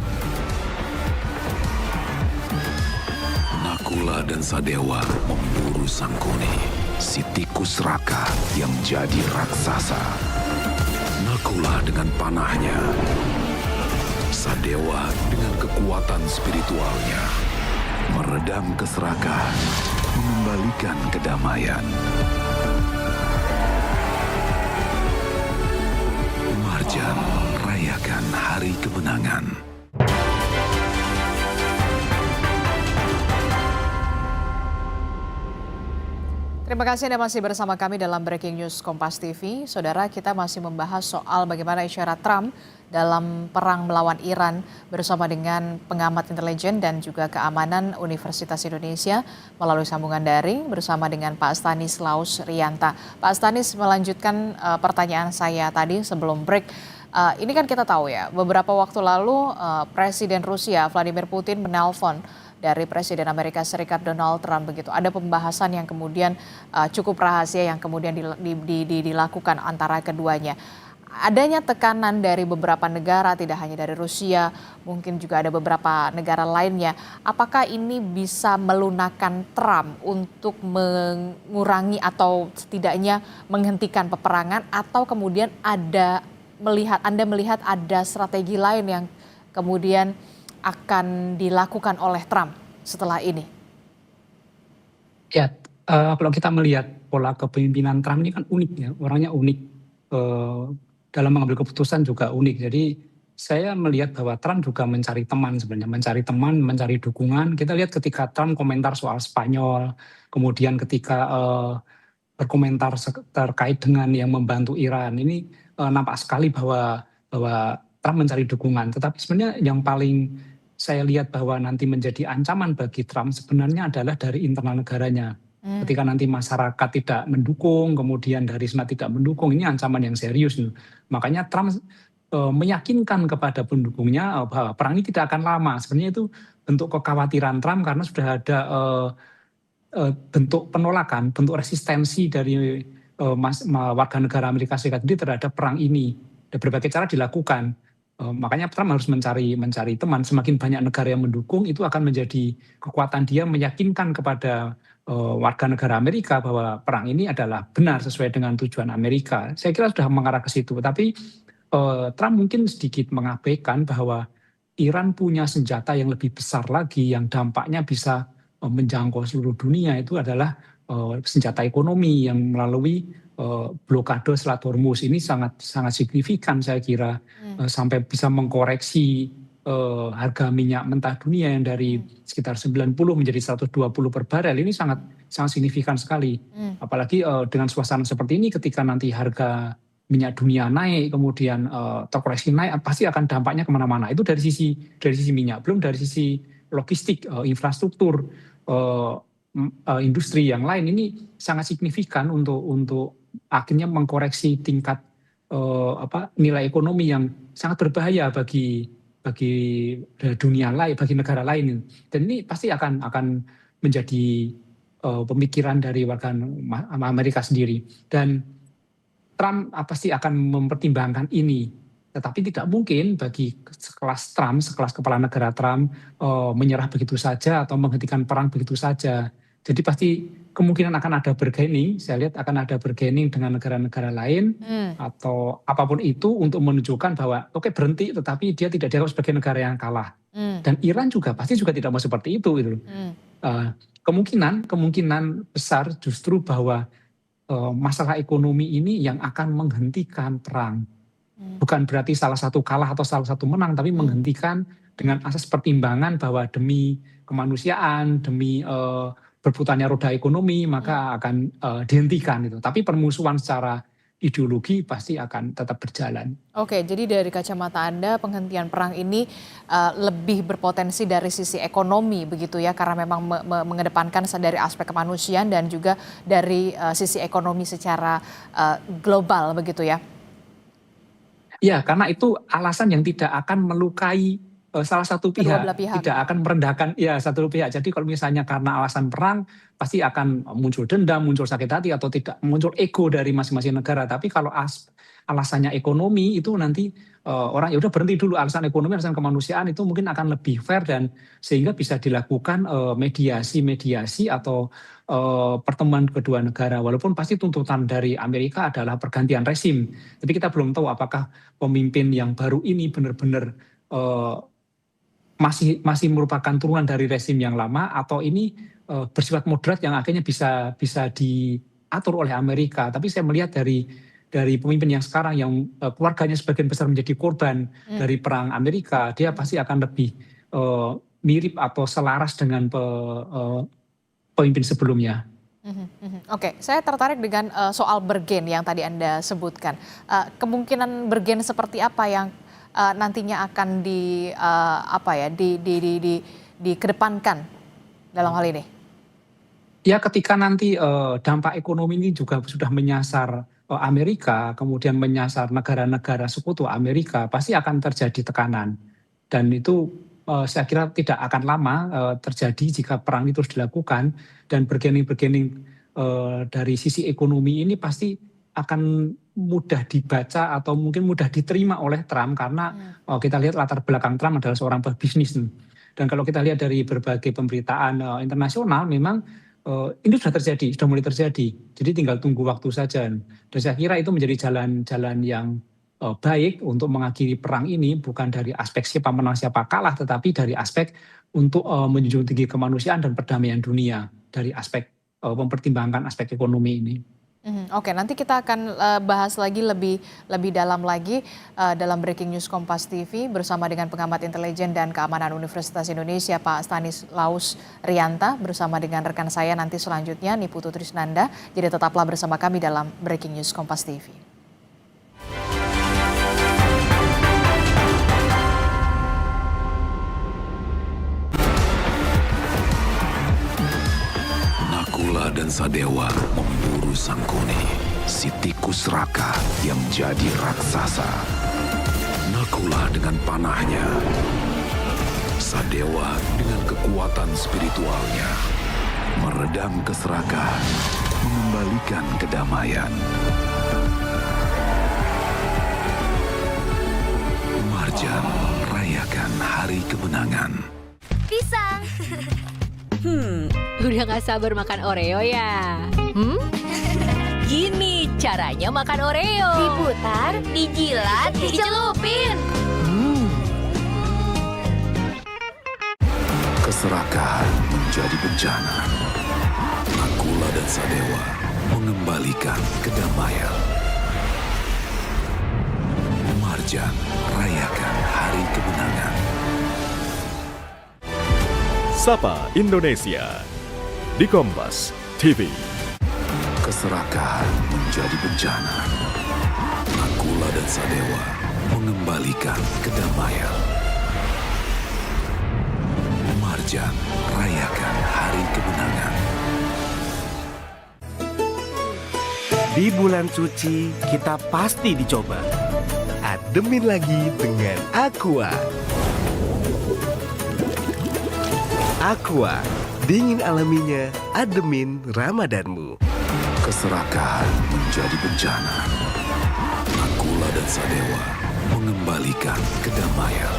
Nakula dan Sadewa memburu Sangkuni, si tikus raka yang jadi raksasa. Nakula dengan panahnya, Sadewa dengan kekuatan spiritualnya, meredam keserakahan, mengembalikan kedamaian. Marjan rayakan hari kemenangan. Terima kasih Anda masih bersama kami dalam Breaking News Kompas TV. Saudara, kita masih membahas soal bagaimana isyarat Trump dalam perang melawan Iran bersama dengan pengamat intelijen dan juga keamanan Universitas Indonesia melalui sambungan daring bersama dengan Pak Stanislaus Rianta. Pak Stanis, melanjutkan pertanyaan saya tadi sebelum break. Ini kan kita tahu ya, beberapa waktu lalu Presiden Rusia Vladimir Putin menelpon dari Presiden Amerika Serikat Donald Trump begitu. Ada pembahasan yang kemudian cukup rahasia yang kemudian dilakukan antara keduanya. Adanya tekanan dari beberapa negara, tidak hanya dari Rusia, mungkin juga ada beberapa negara lainnya. Apakah ini bisa melunakkan Trump untuk mengurangi atau setidaknya menghentikan peperangan, atau kemudian Anda melihat ada strategi lain yang kemudian akan dilakukan oleh Trump setelah ini? Ya, kalau kita melihat pola kepemimpinan Trump ini kan unik ya, orangnya unik. Dalam mengambil keputusan juga unik. Jadi saya melihat bahwa Trump juga mencari teman sebenarnya, mencari dukungan. Kita lihat ketika Trump komentar soal Spanyol, kemudian ketika berkomentar terkait dengan yang membantu Iran, ini nampak sekali bahwa Trump mencari dukungan. Tetapi sebenarnya yang paling saya lihat bahwa nanti menjadi ancaman bagi Trump sebenarnya adalah dari internal negaranya. Ketika nanti masyarakat tidak mendukung, kemudian dari sana tidak mendukung, ini ancaman yang serius. Makanya Trump meyakinkan kepada pendukungnya bahwa perang ini tidak akan lama. Sebenarnya itu bentuk kekhawatiran Trump karena sudah ada bentuk penolakan, bentuk resistensi dari warga negara Amerika Serikat ini terhadap perang ini. Dan berbagai cara dilakukan. Makanya Trump harus mencari teman. Semakin banyak negara yang mendukung, itu akan menjadi kekuatan dia meyakinkan kepada warga negara Amerika bahwa perang ini adalah benar sesuai dengan tujuan Amerika. Saya kira sudah mengarah ke situ. Tapi Trump mungkin sedikit mengabaikan bahwa Iran punya senjata yang lebih besar lagi yang dampaknya bisa menjangkau seluruh dunia. Itu adalah senjata ekonomi yang melalui blokade Selat Hormuz. Ini sangat signifikan saya kira, sampai bisa mengkoreksi harga minyak mentah dunia yang dari sekitar 90 menjadi 120 per barel. Ini sangat signifikan sekali. Apalagi dengan suasana seperti ini, ketika nanti harga minyak dunia naik, kemudian terkoreksi naik, pasti akan dampaknya kemana-mana. Itu dari sisi minyak, belum dari sisi logistik, infrastruktur, industri yang lain. Ini sangat signifikan untuk akhirnya mengkoreksi tingkat nilai ekonomi yang sangat berbahaya bagi dunia lain, bagi negara lain. Dan ini pasti akan menjadi pemikiran dari warga Amerika sendiri. Dan Trump pasti akan mempertimbangkan ini, tetapi tidak mungkin bagi sekelas Trump, sekelas kepala negara Trump menyerah begitu saja atau menghentikan perang begitu saja. Jadi pasti kemungkinan akan ada bargaining, saya lihat akan ada bargaining dengan negara-negara lain atau apapun itu untuk menunjukkan bahwa oke, berhenti, tetapi dia tidak dianggap sebagai negara yang kalah. Dan Iran juga pasti tidak mau seperti itu. Kemungkinan besar justru bahwa masalah ekonomi ini yang akan menghentikan perang. Bukan berarti salah satu kalah atau salah satu menang, tapi menghentikan dengan asas pertimbangan bahwa demi kemanusiaan, demi berputarnya roda ekonomi, maka akan dihentikan itu. Tapi permusuhan secara ideologi pasti akan tetap berjalan. Oke, jadi dari kacamata Anda penghentian perang ini lebih berpotensi dari sisi ekonomi begitu ya, karena memang mengedepankan dari aspek kemanusiaan dan juga dari sisi ekonomi secara global begitu ya. Ya, karena itu alasan yang tidak akan melukai salah satu pihak, tidak akan merendahkan satu pihak. Jadi kalau misalnya karena alasan perang, pasti akan muncul dendam, muncul sakit hati, atau tidak muncul ego dari masing-masing negara. Tapi kalau alasannya ekonomi, itu nanti orang ya udah berhenti dulu. Alasan ekonomi, alasan kemanusiaan itu mungkin akan lebih fair, dan sehingga bisa dilakukan mediasi atau pertemuan kedua negara. Walaupun pasti tuntutan dari Amerika adalah pergantian rezim. Tapi kita belum tahu apakah pemimpin yang baru ini benar-benar masih merupakan turunan dari rezim yang lama, atau ini bersifat moderat yang akhirnya bisa diatur oleh Amerika. Tapi saya melihat dari pemimpin yang sekarang yang keluarganya sebagian besar menjadi korban dari perang Amerika, dia pasti akan lebih mirip atau selaras dengan pemimpin sebelumnya. Oke, saya tertarik dengan soal bergen yang tadi Anda sebutkan. Kemungkinan bergen seperti apa yang nantinya akan dikedepankan dalam hal ini? Ya, ketika nanti dampak ekonomi ini juga sudah menyasar Amerika, kemudian menyasar negara-negara sekutu Amerika, pasti akan terjadi tekanan. Dan itu saya kira tidak akan lama terjadi jika perang itu terus dilakukan, dan bargaining dari sisi ekonomi ini pasti akan mudah dibaca atau mungkin mudah diterima oleh Trump, karena kita lihat latar belakang Trump adalah seorang pebisnis. Dan kalau kita lihat dari berbagai pemberitaan internasional, memang ini sudah mulai terjadi. Jadi tinggal tunggu waktu saja. Dan saya kira itu menjadi jalan yang baik untuk mengakhiri perang ini, bukan dari aspek siapa menang siapa kalah, tetapi dari aspek untuk menjunjung tinggi kemanusiaan dan perdamaian dunia, dari aspek mempertimbangkan aspek ekonomi ini. Oke, nanti kita akan bahas lagi lebih dalam lagi dalam Breaking News Kompas TV bersama dengan pengamat intelijen dan keamanan Universitas Indonesia Pak Stanislaus Rianta, bersama dengan rekan saya nanti selanjutnya Niputu Trisnanda. Jadi tetaplah bersama kami dalam Breaking News Kompas TV. Nakula dan Sadewa memburu Sangkuni, si tikus Raka yang jadi raksasa. Nakula dengan panahnya, Sadewa dengan kekuatan spiritualnya, meredam keserakahan, mengembalikan kedamaian. Marjan rayakan hari kemenangan. Pisang. Udah gak sabar makan Oreo ya? Gini caranya makan Oreo. Diputar, dijilat, dicelupin. Keserakahan menjadi bencana. Nakula dan Sadewa mengembalikan kedamaian. Marjan rayakan hari kemenangan. Sapa Indonesia di Kompas TV. Keserakahan menjadi bencana. Nakula dan Sadewa mengembalikan kedamaian. Marjan rayakan hari kemenangan. Di bulan suci, kita pasti dicoba. Ademin lagi dengan Aqua. Aqua, dingin alaminya, ademin Ramadanmu. Keserakahan menjadi bencana. Nakula dan Sadewa mengembalikan kedamaian.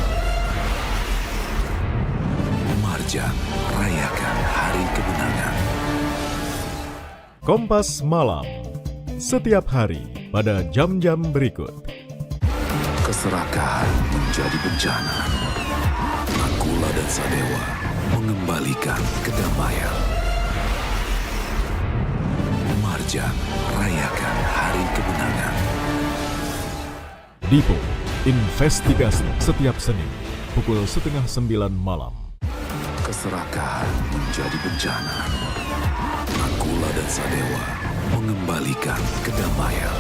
Marjan rayakan hari kemenangan. Kompas Malam, setiap hari pada jam-jam berikut. Keserakahan menjadi bencana. Nakula dan Sadewa mengembalikan kedamaian. Marjan rayakan hari kemenangan. Dipo, investigasi setiap Senin pukul 8:30 malam. Keserakahan menjadi bencana. Nakula dan Sadewa mengembalikan kedamaian.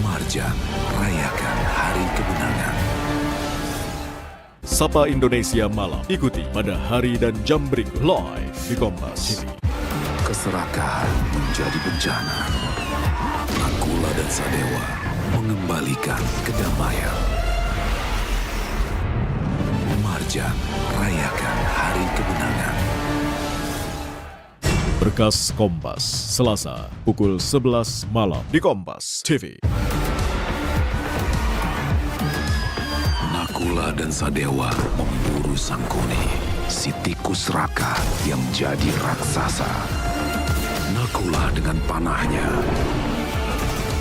Marjan rayakan hari kemenangan. Sapa Indonesia Malam, ikuti pada hari dan jam berikut live di Kompas TV. Keserakahan menjadi bencana. Nakula dan Sadewa mengembalikan kedamaian. Marjan rayakan hari kemenangan. Berkas Kompas, Selasa pukul 11 malam di Kompas TV. Nakula dan Sadewa memburu Sangkuni, si tikus raka yang jadi raksasa. Nakula dengan panahnya,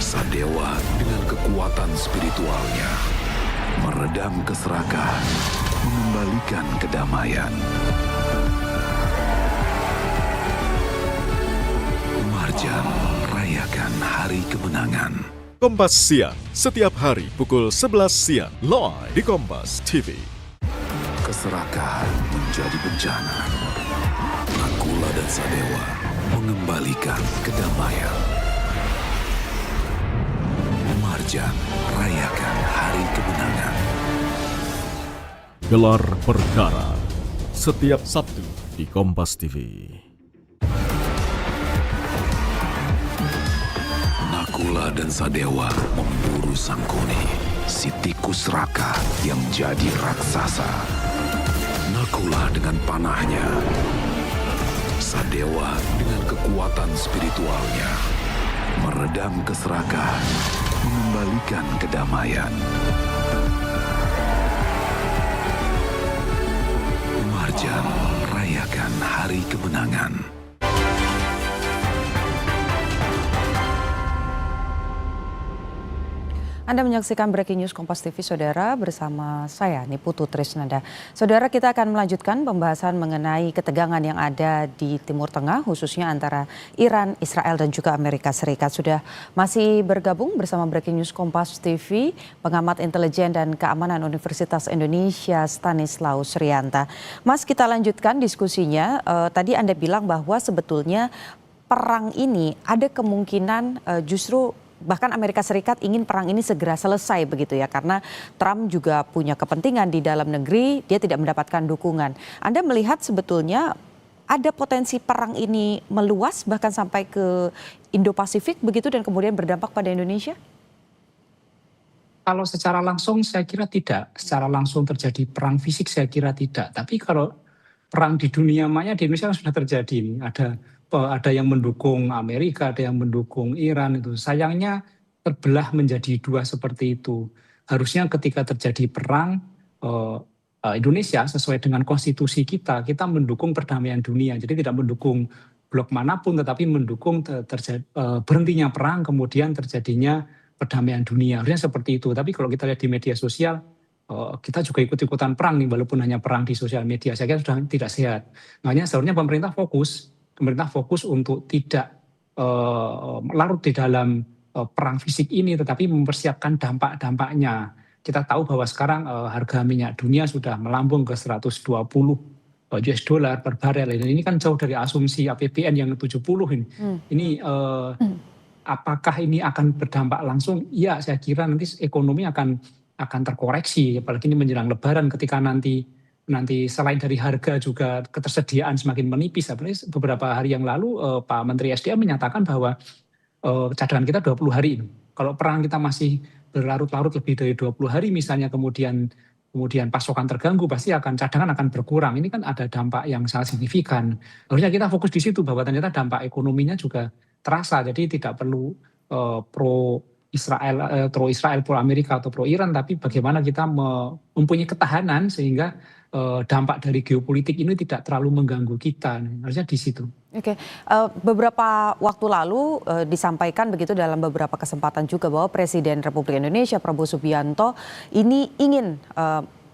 Sadewa dengan kekuatan spiritualnya, meredam keserakahan, mengembalikan kedamaian. Marjan rayakan hari kemenangan. Kompas Siang, setiap hari pukul 11 siang, live di Kompas TV. Keserakahan menjadi bencana. Nakula dan Sadewa mengembalikan kedamaian. Marjan rayakan hari kemenangan. Gelar perkara, setiap Sabtu di Kompas TV. Nakula dan Sadewa memburu Sangkuni, si tikus raka yang jadi raksasa. Nakula dengan panahnya, Sadewa dengan kekuatan spiritualnya, meredam keserakahan, mengembalikan kedamaian. Marjan rayakan hari kemenangan. Anda menyaksikan Breaking News Kompas TV, Saudara, bersama saya, Niputu Trisnanda. Saudara, kita akan melanjutkan pembahasan mengenai ketegangan yang ada di Timur Tengah, khususnya antara Iran, Israel, dan juga Amerika Serikat. Sudah masih bergabung bersama Breaking News Kompas TV, pengamat intelijen dan keamanan Universitas Indonesia, Stanislaus Rianta. Mas, kita lanjutkan diskusinya. Tadi Anda bilang bahwa sebetulnya perang ini ada kemungkinan justru bahkan Amerika Serikat ingin perang ini segera selesai begitu ya, karena Trump juga punya kepentingan di dalam negeri, dia tidak mendapatkan dukungan. Anda melihat sebetulnya ada potensi perang ini meluas bahkan sampai ke Indo-Pasifik begitu dan kemudian berdampak pada Indonesia? Kalau secara langsung saya kira tidak, secara langsung terjadi perang fisik saya kira tidak. Tapi kalau perang di dunia maya di Indonesia sudah terjadi nih. Ada yang mendukung Amerika, ada yang mendukung Iran itu. Sayangnya terbelah menjadi dua seperti itu. Harusnya ketika terjadi perang Indonesia sesuai dengan konstitusi kita mendukung perdamaian dunia. Jadi tidak mendukung blok manapun, tetapi mendukung berhentinya perang, kemudian terjadinya perdamaian dunia. Harusnya seperti itu. Tapi kalau kita lihat di media sosial, kita juga ikut-ikutan perang nih, walaupun hanya perang di sosial media. Saya kira sudah tidak sehat. Makanya seharusnya pemerintah fokus untuk tidak larut di dalam perang fisik ini, tetapi mempersiapkan dampak-dampaknya. Kita tahu bahwa sekarang harga minyak dunia sudah melambung ke 120 US dollar per barel. Ini kan jauh dari asumsi APBN yang 70 ini. Ini apakah ini akan berdampak langsung? Ya, saya kira nanti ekonomi akan terkoreksi, apalagi ini menjelang Lebaran ketika nanti selain dari harga juga ketersediaan semakin menipis. Apalagi beberapa hari yang lalu Pak Menteri SDM menyatakan bahwa cadangan kita 20 hari ini. Kalau perang kita masih berlarut-larut lebih dari 20 hari misalnya, kemudian pasokan terganggu, pasti cadangan akan berkurang. Ini kan ada dampak yang sangat signifikan. Harusnya kita fokus di situ bahwa ternyata dampak ekonominya juga terasa. Jadi tidak perlu pro Israel, pro Amerika atau pro Iran, tapi bagaimana kita mempunyai ketahanan sehingga dampak dari geopolitik ini tidak terlalu mengganggu kita. Harusnya di situ. Oke, beberapa waktu lalu disampaikan begitu dalam beberapa kesempatan juga bahwa Presiden Republik Indonesia Prabowo Subianto ini ingin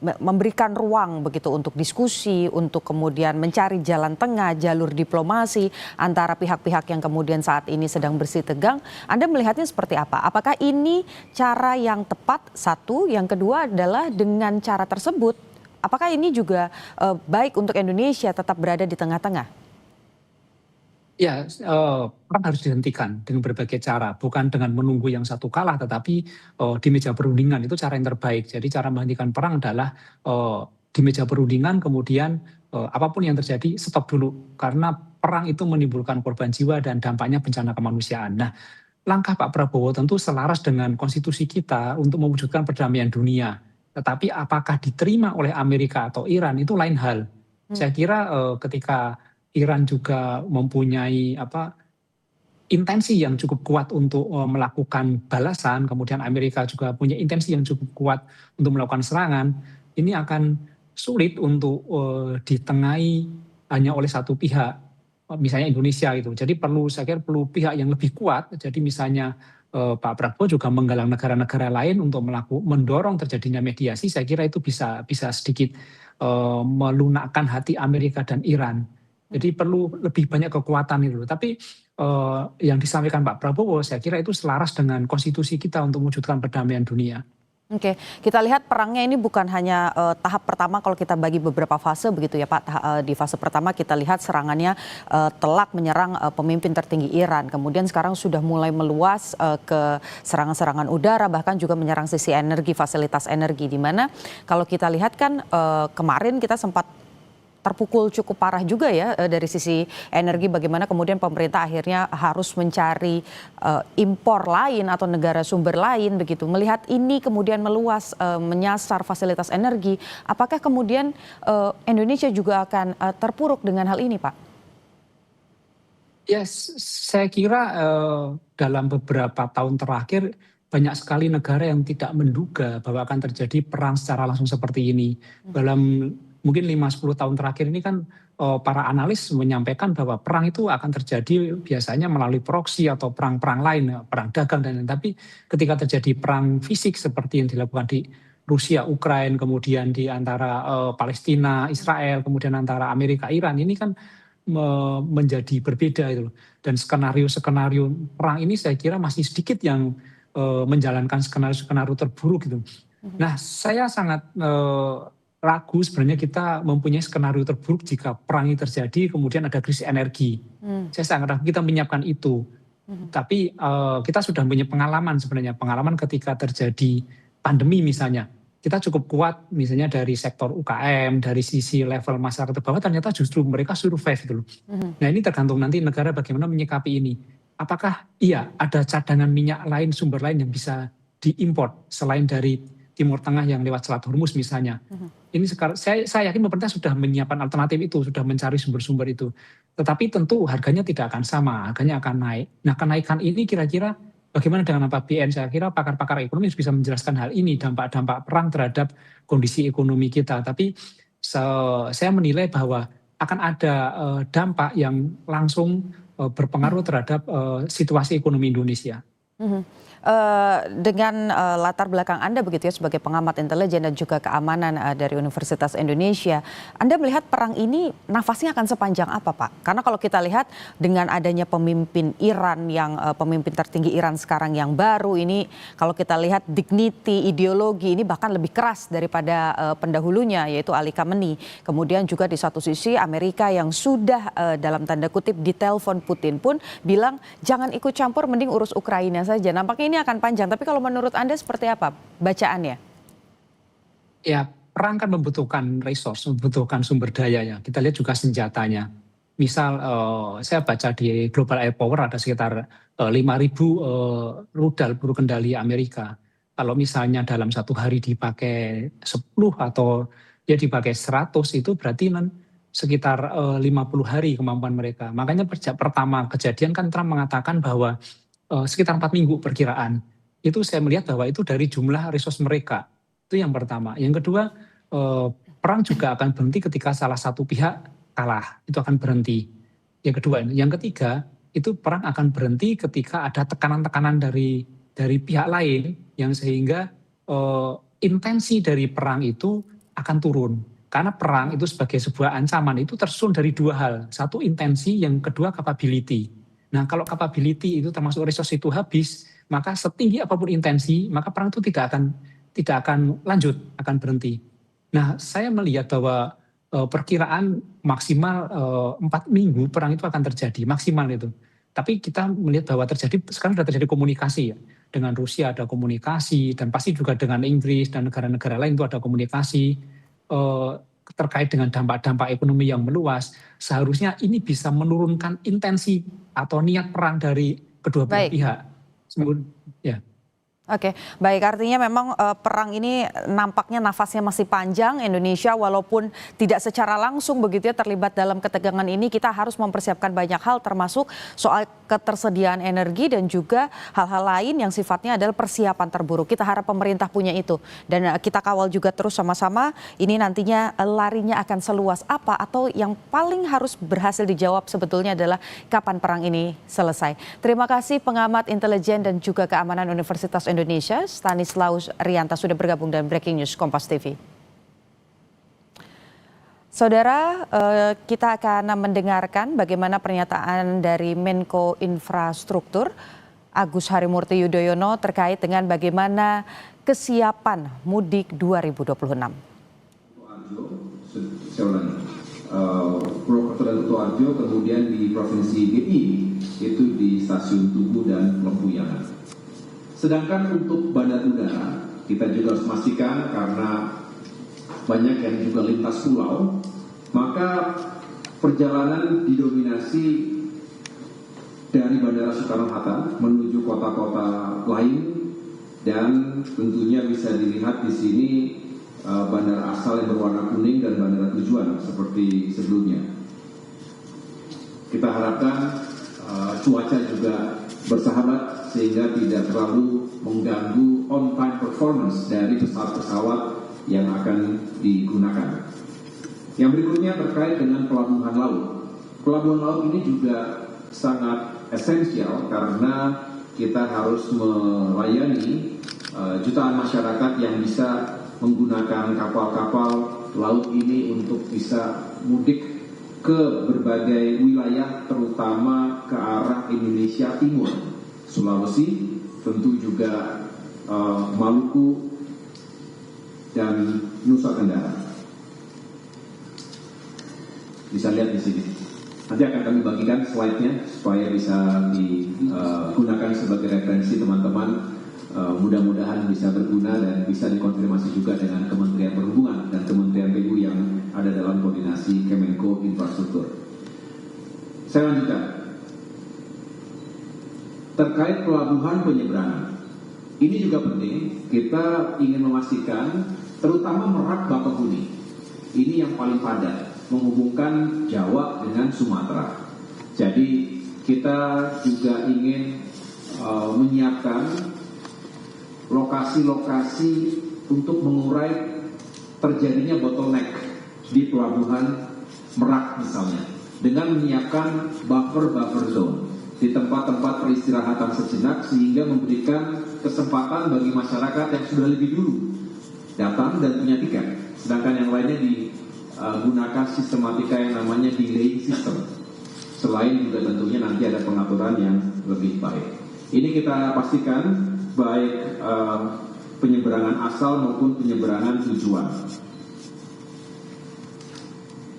memberikan ruang begitu untuk diskusi, untuk kemudian mencari jalan tengah, jalur diplomasi antara pihak-pihak yang kemudian saat ini sedang bersih tegang. Anda melihatnya seperti apa? Apakah ini cara yang tepat? Satu, yang kedua adalah dengan cara tersebut, apakah ini juga baik untuk Indonesia tetap berada di tengah-tengah? Ya, perang harus dihentikan dengan berbagai cara, bukan dengan menunggu yang satu kalah, tetapi di meja perundingan itu cara yang terbaik. Jadi cara menghentikan perang adalah di meja perundingan, kemudian apapun yang terjadi stop dulu, karena perang itu menimbulkan korban jiwa dan dampaknya bencana kemanusiaan. Nah, langkah Pak Prabowo tentu selaras dengan konstitusi kita untuk mewujudkan perdamaian dunia. Tetapi apakah diterima oleh Amerika atau Iran itu lain hal. Saya kira ketika Iran juga mempunyai intensi yang cukup kuat untuk melakukan balasan, kemudian Amerika juga punya intensi yang cukup kuat untuk melakukan serangan, ini akan sulit untuk ditengahi hanya oleh satu pihak, misalnya Indonesia gitu. Jadi saya kira perlu pihak yang lebih kuat. Jadi misalnya Pak Prabowo juga menggalang negara-negara lain untuk mendorong terjadinya mediasi. Saya kira itu bisa sedikit melunakkan hati Amerika dan Iran. Jadi perlu lebih banyak kekuatan itu. Tapi yang disampaikan Pak Prabowo saya kira itu selaras dengan konstitusi kita untuk mewujudkan perdamaian dunia. Oke, kita lihat perangnya ini bukan hanya tahap pertama kalau kita bagi beberapa fase begitu ya Pak. Di fase pertama kita lihat serangannya telak menyerang pemimpin tertinggi Iran. Kemudian sekarang sudah mulai meluas ke serangan-serangan udara, bahkan juga menyerang sisi energi, fasilitas energi. Di mana kalau kita lihat kan kemarin kita sempat terpukul cukup parah juga ya dari sisi energi, bagaimana kemudian pemerintah akhirnya harus mencari impor lain atau negara sumber lain begitu. Melihat ini kemudian meluas menyasar fasilitas energi, apakah kemudian Indonesia juga akan terpuruk dengan hal ini, Pak? Ya, saya kira dalam beberapa tahun terakhir banyak sekali negara yang tidak menduga bahwa akan terjadi perang secara langsung seperti ini. Dalam mungkin 5-10 tahun terakhir ini kan para analis menyampaikan bahwa perang itu akan terjadi biasanya melalui proksi atau perang-perang lain, perang dagang dan lain-lain. Tapi ketika terjadi perang fisik seperti yang dilakukan di Rusia, Ukraina, kemudian di antara Palestina, Israel, kemudian antara Amerika, Iran, ini kan menjadi berbeda itu. Dan skenario-skenario perang ini saya kira masih sedikit yang menjalankan skenario-skenario terburuk gitu. Nah, saya sangat ragu sebenarnya kita mempunyai skenario terburuk jika perang ini terjadi kemudian ada krisis energi. Saya sangat ragu kita menyiapkan itu. Tapi kita sudah punya pengalaman sebenarnya, pengalaman ketika terjadi pandemi misalnya. Kita cukup kuat misalnya dari sektor UKM, dari sisi level masyarakat bawah ternyata justru mereka survive gitu loh. Nah, ini tergantung nanti negara bagaimana menyikapi ini. Apakah iya ada cadangan minyak lain, sumber lain yang bisa diimport selain dari Timur Tengah yang lewat Selat Hormuz misalnya. Ini sekarang saya yakin pemerintah sudah menyiapkan alternatif itu, sudah mencari sumber-sumber itu. Tetapi tentu harganya tidak akan sama, harganya akan naik. Nah, kenaikan ini kira-kira bagaimana dengan APBN? Saya kira pakar-pakar ekonomi bisa menjelaskan hal ini, dampak-dampak perang terhadap kondisi ekonomi kita. Tapi saya menilai bahwa akan ada dampak yang langsung berpengaruh terhadap situasi ekonomi Indonesia. Dengan latar belakang Anda begitu ya sebagai pengamat intelijen dan juga keamanan dari Universitas Indonesia, Anda melihat perang ini nafasnya akan sepanjang apa, Pak? Karena kalau kita lihat dengan adanya pemimpin Iran yang pemimpin tertinggi Iran sekarang yang baru ini, kalau kita lihat dignity, ideologi ini bahkan lebih keras daripada pendahulunya yaitu Ali Khamenei. Kemudian juga di satu sisi Amerika yang sudah dalam tanda kutip ditelepon Putin pun bilang jangan ikut campur, mending urus Ukraina saja. Nampaknya ini akan panjang, tapi kalau menurut Anda seperti apa bacaannya? Ya, perang kan membutuhkan resource, membutuhkan sumber daya ya. Kita lihat juga senjatanya. Misal saya baca di Global Air Power ada sekitar 5.000 rudal peluru kendali Amerika. Kalau misalnya dalam satu hari dipakai 10 atau ya dipakai 100 itu berarti sekitar 50 hari kemampuan mereka. Makanya pertama kejadian kan Trump mengatakan bahwa sekitar 4 minggu perkiraan. Itu saya melihat bahwa itu dari jumlah resource mereka. Itu yang pertama. Yang kedua, perang juga akan berhenti ketika salah satu pihak kalah. Itu akan berhenti. Yang kedua. Yang ketiga, itu perang akan berhenti ketika ada tekanan-tekanan dari pihak lain yang sehingga intensi dari perang itu akan turun. Karena perang itu sebagai sebuah ancaman itu tersusun dari dua hal. Satu intensi, yang kedua capability. Nah, kalau capability itu termasuk resource itu habis, maka setinggi apapun intensi, maka perang itu tidak akan lanjut, akan berhenti. Nah, saya melihat bahwa perkiraan maksimal 4 minggu perang itu akan terjadi, maksimal itu. Tapi kita melihat bahwa sekarang sudah terjadi komunikasi ya. Dengan Rusia ada komunikasi, dan pasti juga dengan Inggris dan negara-negara lain itu ada komunikasi terkait dengan dampak-dampak ekonomi yang meluas. Seharusnya ini bisa menurunkan intensi atau niat perang dari kedua belah pihak. Ya. Oke, baik, artinya memang perang ini nampaknya nafasnya masih panjang. Indonesia walaupun tidak secara langsung begitu ya terlibat dalam ketegangan ini, kita harus mempersiapkan banyak hal termasuk soal ketersediaan energi dan juga hal-hal lain yang sifatnya adalah persiapan terburuk. Kita harap pemerintah punya itu dan kita kawal juga terus sama-sama. Ini nantinya larinya akan seluas apa atau yang paling harus berhasil dijawab sebetulnya adalah kapan perang ini selesai. Terima kasih pengamat intelijen dan juga keamanan Universitas Indonesia, Stanislaus Rianta sudah bergabung dalam Breaking News Kompas TV. Saudara, kita akan mendengarkan bagaimana pernyataan dari Menko Infrastruktur Agus Harimurti Yudhoyono terkait dengan bagaimana kesiapan mudik 2026. Purwokerto dan Kutoarjo, kemudian di Provinsi DI itu di Stasiun Tugu dan Lempuyangan. Sedangkan untuk bandar udara, kita juga harus memastikan karena banyak yang juga lintas pulau, maka perjalanan didominasi dari Bandara Soekarno-Hatta menuju kota-kota lain dan tentunya bisa dilihat di sini bandara asal yang berwarna kuning dan bandara tujuan seperti sebelumnya. Kita harapkan cuaca juga bersahabat sehingga tidak terlalu mengganggu on-time performance dari pesawat-pesawat yang akan digunakan. Yang berikutnya terkait dengan pelabuhan laut. Pelabuhan laut ini juga sangat esensial karena kita harus melayani jutaan masyarakat yang bisa menggunakan kapal-kapal laut ini untuk bisa mudik ke berbagai wilayah terutama ke arah Indonesia Timur, Sulawesi, tentu juga Maluku dan Nusa Tenggara. Bisa lihat di sini. Nanti akan kami bagikan slide-nya supaya bisa digunakan sebagai referensi teman-teman. Mudah-mudahan bisa berguna dan bisa dikonfirmasi juga dengan Kementerian Perhubungan dan Kementerian PU yang ada dalam koordinasi Kemenko Infrastruktur. Saya lanjutkan. Terkait pelabuhan penyeberangan, Ini juga penting, kita ingin memastikan terutama Merak Bakahuni. Ini yang paling padat, menghubungkan Jawa dengan Sumatera. Jadi kita juga ingin menyiapkan lokasi-lokasi untuk mengurai terjadinya bottleneck di pelabuhan Merak misalnya, dengan menyiapkan buffer zone di tempat-tempat peristirahatan sejenak sehingga memberikan kesempatan bagi masyarakat yang sudah lebih dulu datang dan punya tiket, sedangkan yang lainnya digunakan sistematika yang namanya delaying system. Selain juga tentunya nanti ada pengaturan yang lebih baik. Ini kita pastikan baik penyeberangan asal maupun penyeberangan tujuan,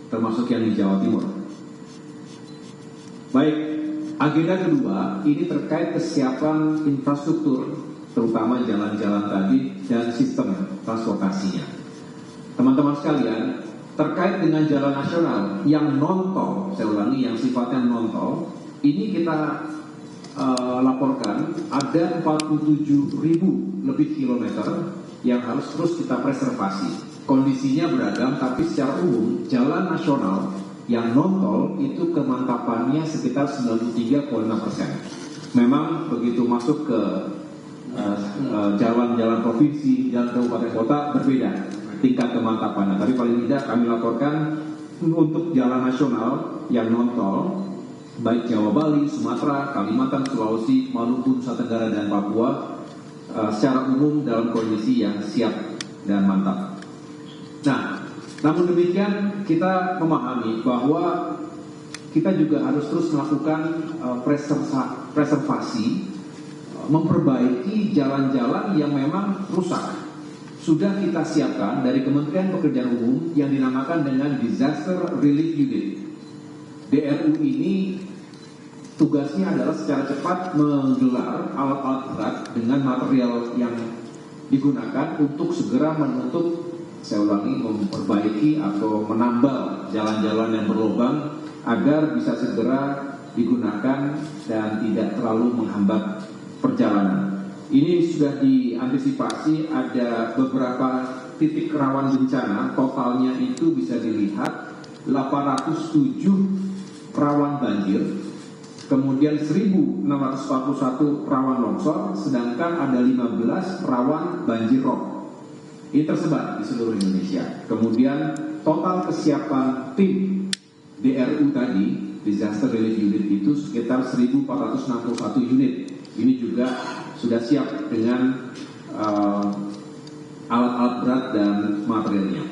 termasuk yang di Jawa Timur. Baik, agenda kedua ini terkait kesiapan infrastruktur, terutama jalan-jalan tadi dan sistem transportasinya. Teman-teman sekalian, terkait dengan jalan nasional yang non-tol, saya ulangi yang sifatnya non-tol, ini kita laporkan ada 47.000 lebih kilometer yang harus terus kita preservasi. Kondisinya beragam, tapi secara umum jalan nasional yang non-tol itu kemantapannya sekitar 93,5%. Memang begitu masuk ke jalan-jalan provinsi, jalan kabupaten kota berbeda tingkat kemantapannya. Tapi paling tidak kami laporkan untuk jalan nasional yang non-tol, baik Jawa, Bali, Sumatera, Kalimantan, Sulawesi, Maluku, Nusa Tenggara, dan Papua, secara umum dalam kondisi yang siap dan mantap. Nah, namun demikian kita memahami bahwa kita juga harus terus melakukan preservasi, memperbaiki jalan-jalan yang memang rusak. Sudah kita siapkan dari Kementerian Pekerjaan Umum yang dinamakan dengan Disaster Relief Unit. DRU ini tugasnya adalah secara cepat menggelar alat-alat berat dengan material yang digunakan untuk segera menutup, saya ulangi, memperbaiki atau menambal jalan-jalan yang berlubang agar bisa segera digunakan dan tidak terlalu menghambat perjalanan. Ini sudah diantisipasi, ada beberapa titik rawan bencana, totalnya itu bisa dilihat 807 rawan banjir, kemudian 1.641 rawan longsor, sedangkan ada 15 rawan banjir rob. Ini tersebar di seluruh Indonesia. Kemudian total kesiapan tim DRU tadi, Disaster Relief Unit, itu sekitar 1.461 unit. Ini juga sudah siap dengan alat-alat berat dan materialnya.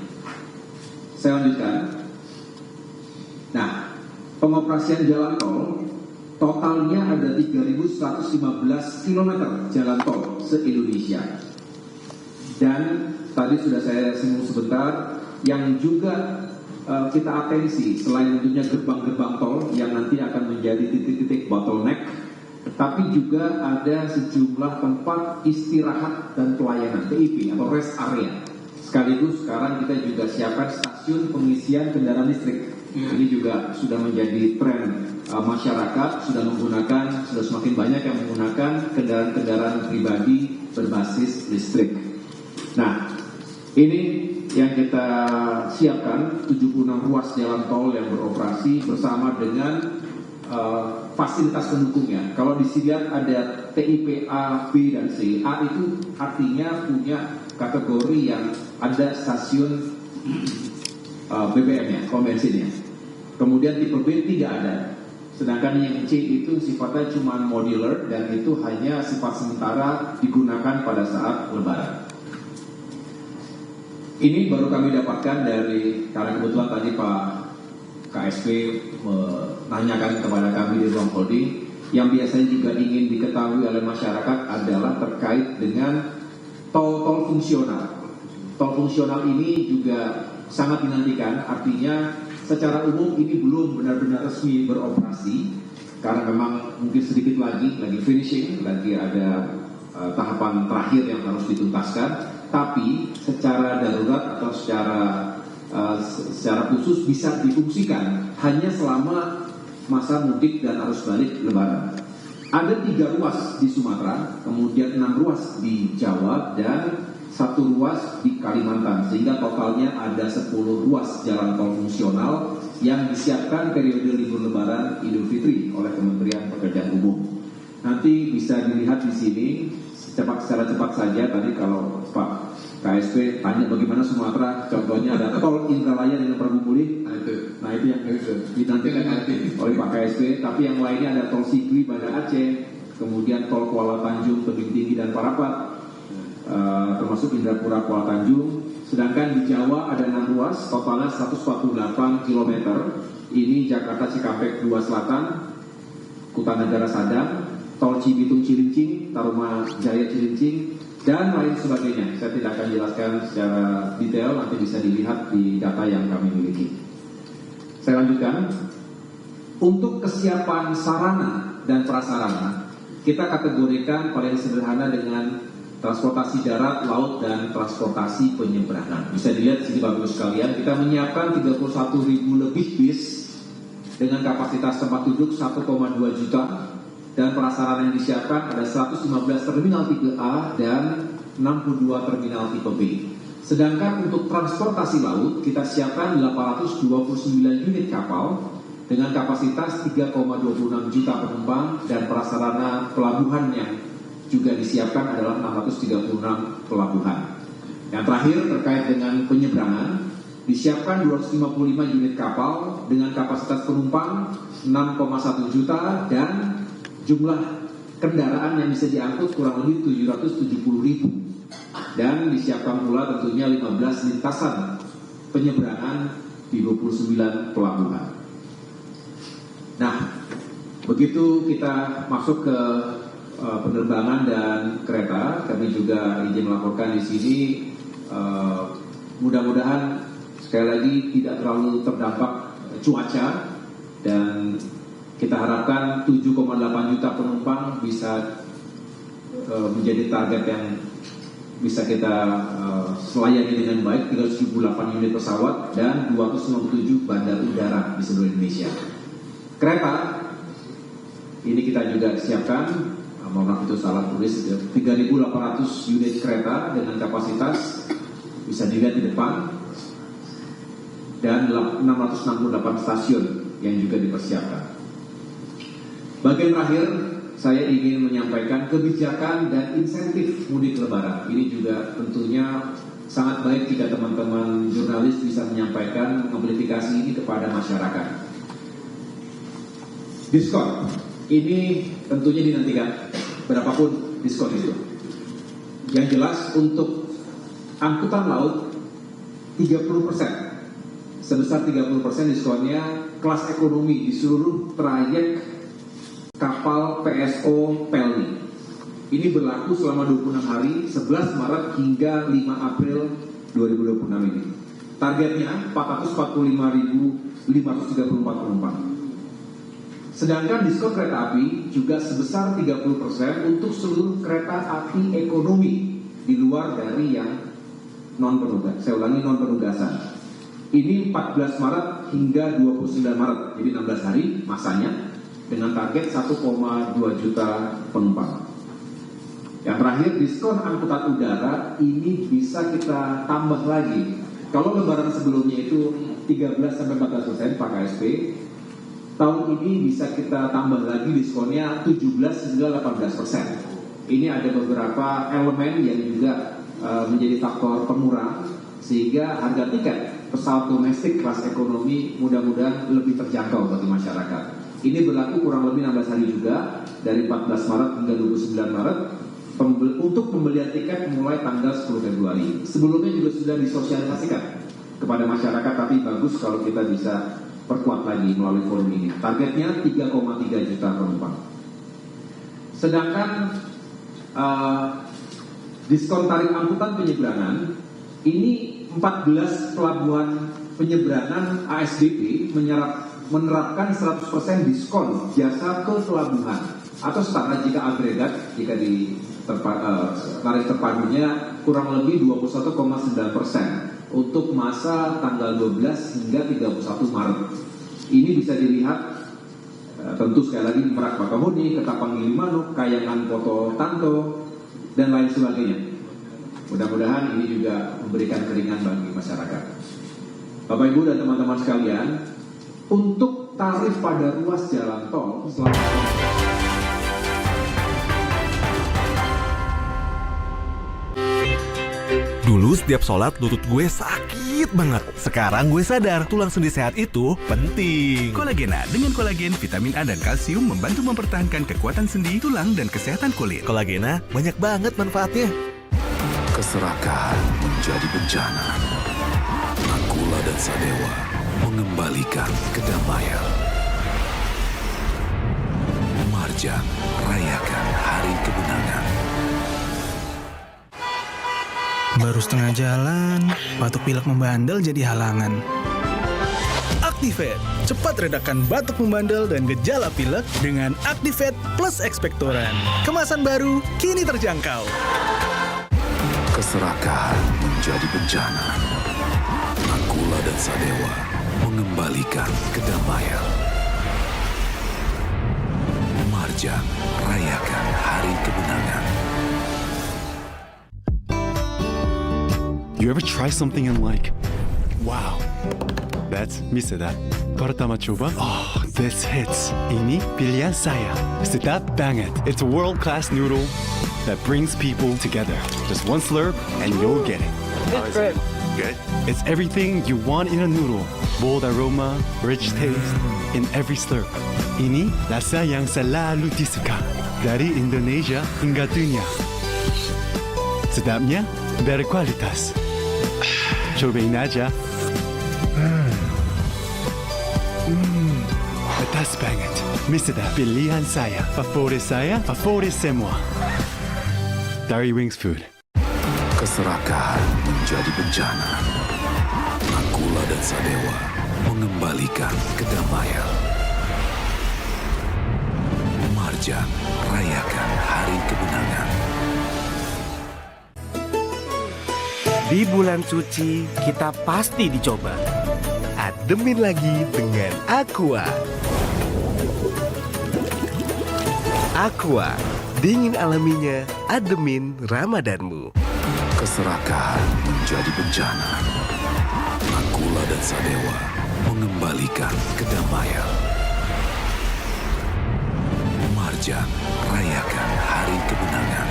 Saya lanjutkan. Nah, pengoperasian jalan tol totalnya ada 3.115 km jalan tol se-Indonesia. Dan tadi sudah saya singgung sebentar, yang juga kita atensi selain tentunya gerbang-gerbang tol yang nanti akan menjadi titik-titik bottleneck, tetapi juga ada sejumlah tempat istirahat dan pelayanan (TIP) atau rest area. Sekaligus sekarang kita juga siapkan stasiun pengisian kendaraan listrik. Ini juga sudah menjadi tren masyarakat, sudah semakin banyak yang menggunakan kendaraan-kendaraan pribadi berbasis listrik. Nah, ini yang kita siapkan 76 ruas jalan tol yang beroperasi bersama dengan fasilitas pendukungnya. Kalau dilihat ada TIP A, B, dan C. A itu artinya punya kategori yang ada stasiun BBM-nya, bensinnya. Kemudian tipe B tidak ada. Sedangkan yang C itu sifatnya cuma modular dan itu hanya sifat sementara digunakan pada saat lebaran. Ini baru kami dapatkan karena kebetulan tadi Pak KSP menanyakan kepada kami di ruang holding, yang biasanya juga ingin diketahui oleh masyarakat adalah terkait dengan tol-tol fungsional. Tol fungsional ini juga sangat dinantikan, artinya secara umum ini belum benar-benar resmi beroperasi, karena memang mungkin sedikit lagi finishing, lagi ada tahapan terakhir yang harus dituntaskan, tapi secara darurat atau secara khusus bisa difungsikan hanya selama masa mudik dan arus balik lebaran. Ada 3 ruas di Sumatera, kemudian 6 ruas di Jawa, dan 1 ruas di Kalimantan, sehingga totalnya ada 10 ruas jalan tol fungsional yang disiapkan periode libur Lebaran Idul Fitri oleh Kementerian Pekerjaan Umum. Nanti bisa dilihat di sini secara cepat saja. Tadi kalau Pak KSP tanya bagaimana Sumatera, contohnya ada tol Indralaya dengan Pergumuli. Nah itu yang dinantikan oleh Pak KSP. Tapi yang lainnya ada tol Sigli Banda Aceh, kemudian tol Kuala Tanjung, Tebing Tinggi dan Parapat, termasuk Indrapura Kuala Tanjung. Sedangkan di Jawa ada 6 ruas, totalnya 148 km. Ini Jakarta Cikampek 2 Selatan, Kutanegara Sadang, tol Cibitung Cilincing, Taruma Jaya Cilincing, dan lain sebagainya. Saya tidak akan jelaskan secara detail, nanti bisa dilihat di data yang kami miliki. Saya lanjutkan. Untuk kesiapan sarana dan prasarana, kita kategorikan paling sederhana dengan transportasi darat, laut, dan transportasi penyeberangan. Bisa dilihat di sini bagus sekalian, kita menyiapkan 31.000 lebih bis dengan kapasitas tempat duduk 1,2 juta, dan prasarana yang disiapkan ada 115 terminal tipe A dan 62 terminal tipe B. Sedangkan untuk transportasi laut, kita siapkan 829 unit kapal dengan kapasitas 3,26 juta penumpang, dan prasarana pelabuhan yang juga disiapkan adalah 636 pelabuhan. Yang terakhir terkait dengan penyeberangan, disiapkan 255 unit kapal dengan kapasitas penumpang 6,1 juta dan jumlah kendaraan yang bisa diangkut kurang lebih 770.000. Dan disiapkan pula tentunya 15 lintasan penyeberangan di 29 pelabuhan. Nah, begitu kita masuk ke penerbangan dan kereta, kami juga izin melaporkan di sini, mudah-mudahan sekali lagi tidak terlalu terdampak cuaca, dan kita harapkan 7,8 juta penumpang bisa menjadi target yang bisa kita selayani dengan baik. 378 unit pesawat dan 297 bandar udara di seluruh Indonesia. Kereta ini kita juga siapkan, mohon maaf itu salah tulis, 3.800 unit kereta dengan kapasitas bisa dilihat di depan, dan 668 stasiun yang juga dipersiapkan. Bagian terakhir, saya ingin menyampaikan kebijakan dan insentif mudik lebaran. Ini juga tentunya sangat baik jika teman-teman jurnalis bisa menyampaikan, mengamplifikasi ini kepada masyarakat. Diskon, ini tentunya dinantikan, berapapun diskon itu. Yang jelas untuk angkutan laut 30%. Sebesar 30% diskonnya kelas ekonomi di seluruh trayek kapal PSO Pelni. Ini berlaku selama 26 hari, 11 Maret hingga 5 April 2026 ini. Targetnya 445.534 penumpang. Sedangkan diskon kereta api juga sebesar 30% untuk seluruh kereta api ekonomi di luar dari yang non-penugas. Saya ulangi, non-penugasan. Ini 14 Maret hingga 29 Maret, jadi 16 hari masanya, dengan target 1,2 juta penumpang. Yang terakhir, diskon angkutan udara ini bisa kita tambah lagi. Kalau lebaran sebelumnya itu 13-14% Pak KSP, tahun ini bisa kita tambah lagi diskonnya 17-18%. Ini ada beberapa elemen yang juga menjadi faktor pemurah, sehingga harga tiket pesawat domestik kelas ekonomi mudah-mudahan lebih terjangkau bagi masyarakat. Ini berlaku kurang lebih 16 hari juga, dari 14 Maret hingga 29 Maret, untuk pembelian tiket mulai tanggal 10 Februari. Sebelumnya juga sudah disosialisasikan kepada masyarakat, tapi bagus kalau kita bisa perkuat lagi melalui forum ini. Targetnya 3,3 juta penumpang. Sedangkan diskon tarif angkutan penyeberangan, ini 14 pelabuhan penyeberangan ASDP menerapkan 100% diskon jasa ke pelabuhan, atau setara jika agregat, jika di tarif terpadunya kurang lebih 21,9% untuk masa tanggal 12 hingga 31 Maret. Ini bisa dilihat tentu sekali lagi Merak Bakahuni, Ketapang Gilimanuk, Kayangan Poto Tanto, dan lain sebagainya. Mudah-mudahan ini juga memberikan keringan bagi masyarakat. Bapak Ibu dan teman-teman sekalian, untuk tarif pada ruas jalan tol selama Dulu setiap sholat lutut gue sakit banget. Sekarang gue sadar tulang sendi sehat itu penting. Kolagena dengan kolagen, vitamin A dan kalsium membantu mempertahankan kekuatan sendi, tulang, dan kesehatan kulit. Kolagena banyak banget manfaatnya. Keserakahan menjadi bencana. Nakula dan Sadewa mengembalikan kedamaian. Marjan rayakan hari kemenangan. Baru setengah jalan, batuk pilek membandel jadi halangan. Activate, cepat redakan batuk membandel dan gejala pilek dengan Activate Plus Expectorant. Kemasan baru, kini terjangkau. Keserakahan menjadi bencana. Nakula dan Sadewa mengembalikan kedamaian. Marjan rayakan hari kemenangan. You ever try something and like, wow, that's Miseda. Pertama coba, oh, this hits. Ini pilihan saya. Sedap banget. It's a world-class noodle that brings people together. Just one slurp and you'll get it. It's great. Good? It's everything you want in a noodle. Bold aroma, rich taste in every slurp. Ini rasa yang selalu disuka. Dari Indonesia hingga dunia. Sedapnya berkualitas. Cobain aja. Pedas banget. Miseda, pilihan saya. Favorit semua. Dari Wings Food. Keserakahan menjadi bencana. Nakula dan Sadewa mengembalikan kedamaian. Marjan rayakan hari kemenangan. Di bulan suci, kita pasti dicoba. Ademin lagi dengan Aqua. Aqua, dingin alaminya, ademin Ramadanmu. Keserakahan menjadi bencana. Nakula dan Sadewa mengembalikan kedamaian. Marjan rayakan hari kemenangan.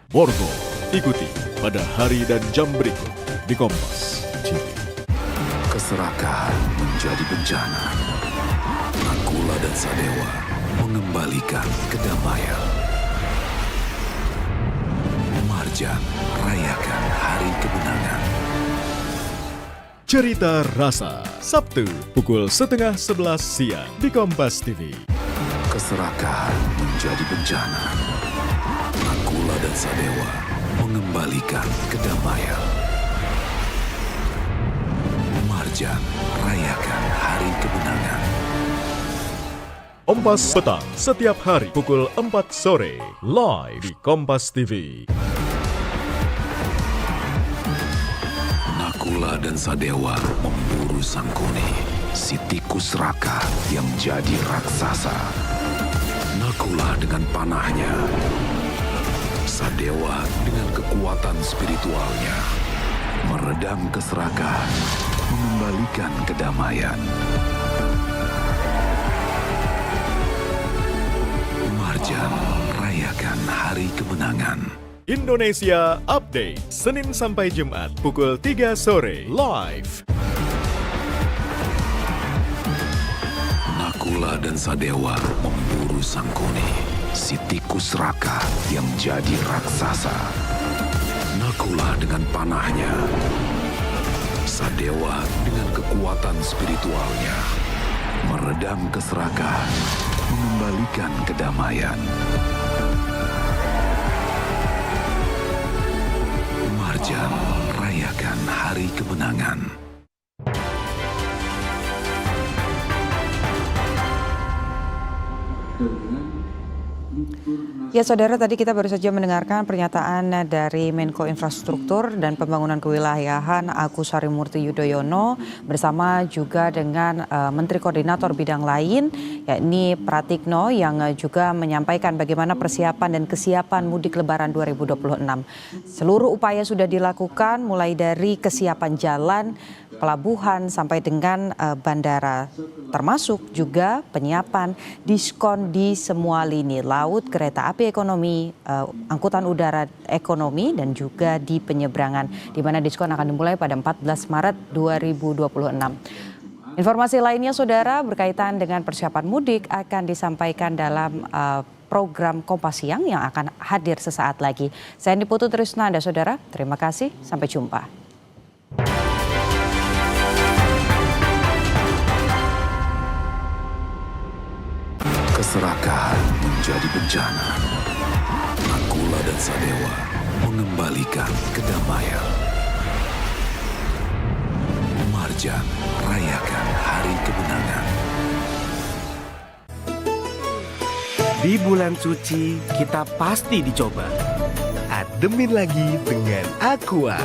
Borgo, ikuti pada hari dan jam berikut di Kompas TV. Keserakahan menjadi bencana. Nakula dan Sadewa mengembalikan kedamaian. Marjan rayakan hari kemenangan. Cerita Rasa, Sabtu pukul 10:30 siang di Kompas TV. Keserakahan menjadi bencana. Nakula dan Sadewa mengembalikan kedamaian. Marjan rayakan hari kemenangan. Kompas Petang setiap hari pukul 4 sore live di Kompas TV. Nakula dan Sadewa memburu Sangkuni, si tikus raka yang jadi raksasa. Nakula dengan panahnya, Sadewa dengan kekuatan spiritualnya, meredam keserakahan, mengembalikan kedamaian. Marjan rayakan hari kemenangan. Indonesia Update, Senin sampai Jumat pukul 3 sore live. Nakula dan Sadewa memburu Sangkuni, si tikus raka yang jadi raksasa. Nakula dengan panahnya, Sadewa dengan kekuatan spiritualnya, meredam keserakahan, mengembalikan kedamaian. Marjan rayakan hari kemenangan. Dengan Ya saudara, tadi kita baru saja mendengarkan pernyataan dari Menko Infrastruktur dan Pembangunan Kewilayahan Agus Harimurti Yudhoyono bersama juga dengan Menteri Koordinator bidang lain yakni Pratikno yang juga menyampaikan bagaimana persiapan dan kesiapan mudik Lebaran 2026. Seluruh upaya sudah dilakukan mulai dari kesiapan jalan, pelabuhan sampai dengan bandara, termasuk juga penyiapan diskon di semua lini laut, kereta api ekonomi, angkutan udara ekonomi dan juga di penyeberangan, di mana diskon akan dimulai pada 14 Maret 2026. Informasi lainnya saudara berkaitan dengan persiapan mudik akan disampaikan dalam program Kompas Siang yang akan hadir sesaat lagi. Saya Niputu Trisnanda saudara, terima kasih, sampai jumpa. Keserakahan menjadi bencana. Nakula dan Sadewa mengembalikan kedamaian. Marjan rayakan hari kemenangan. Di bulan suci kita pasti dicoba. Ademin lagi dengan Aqua.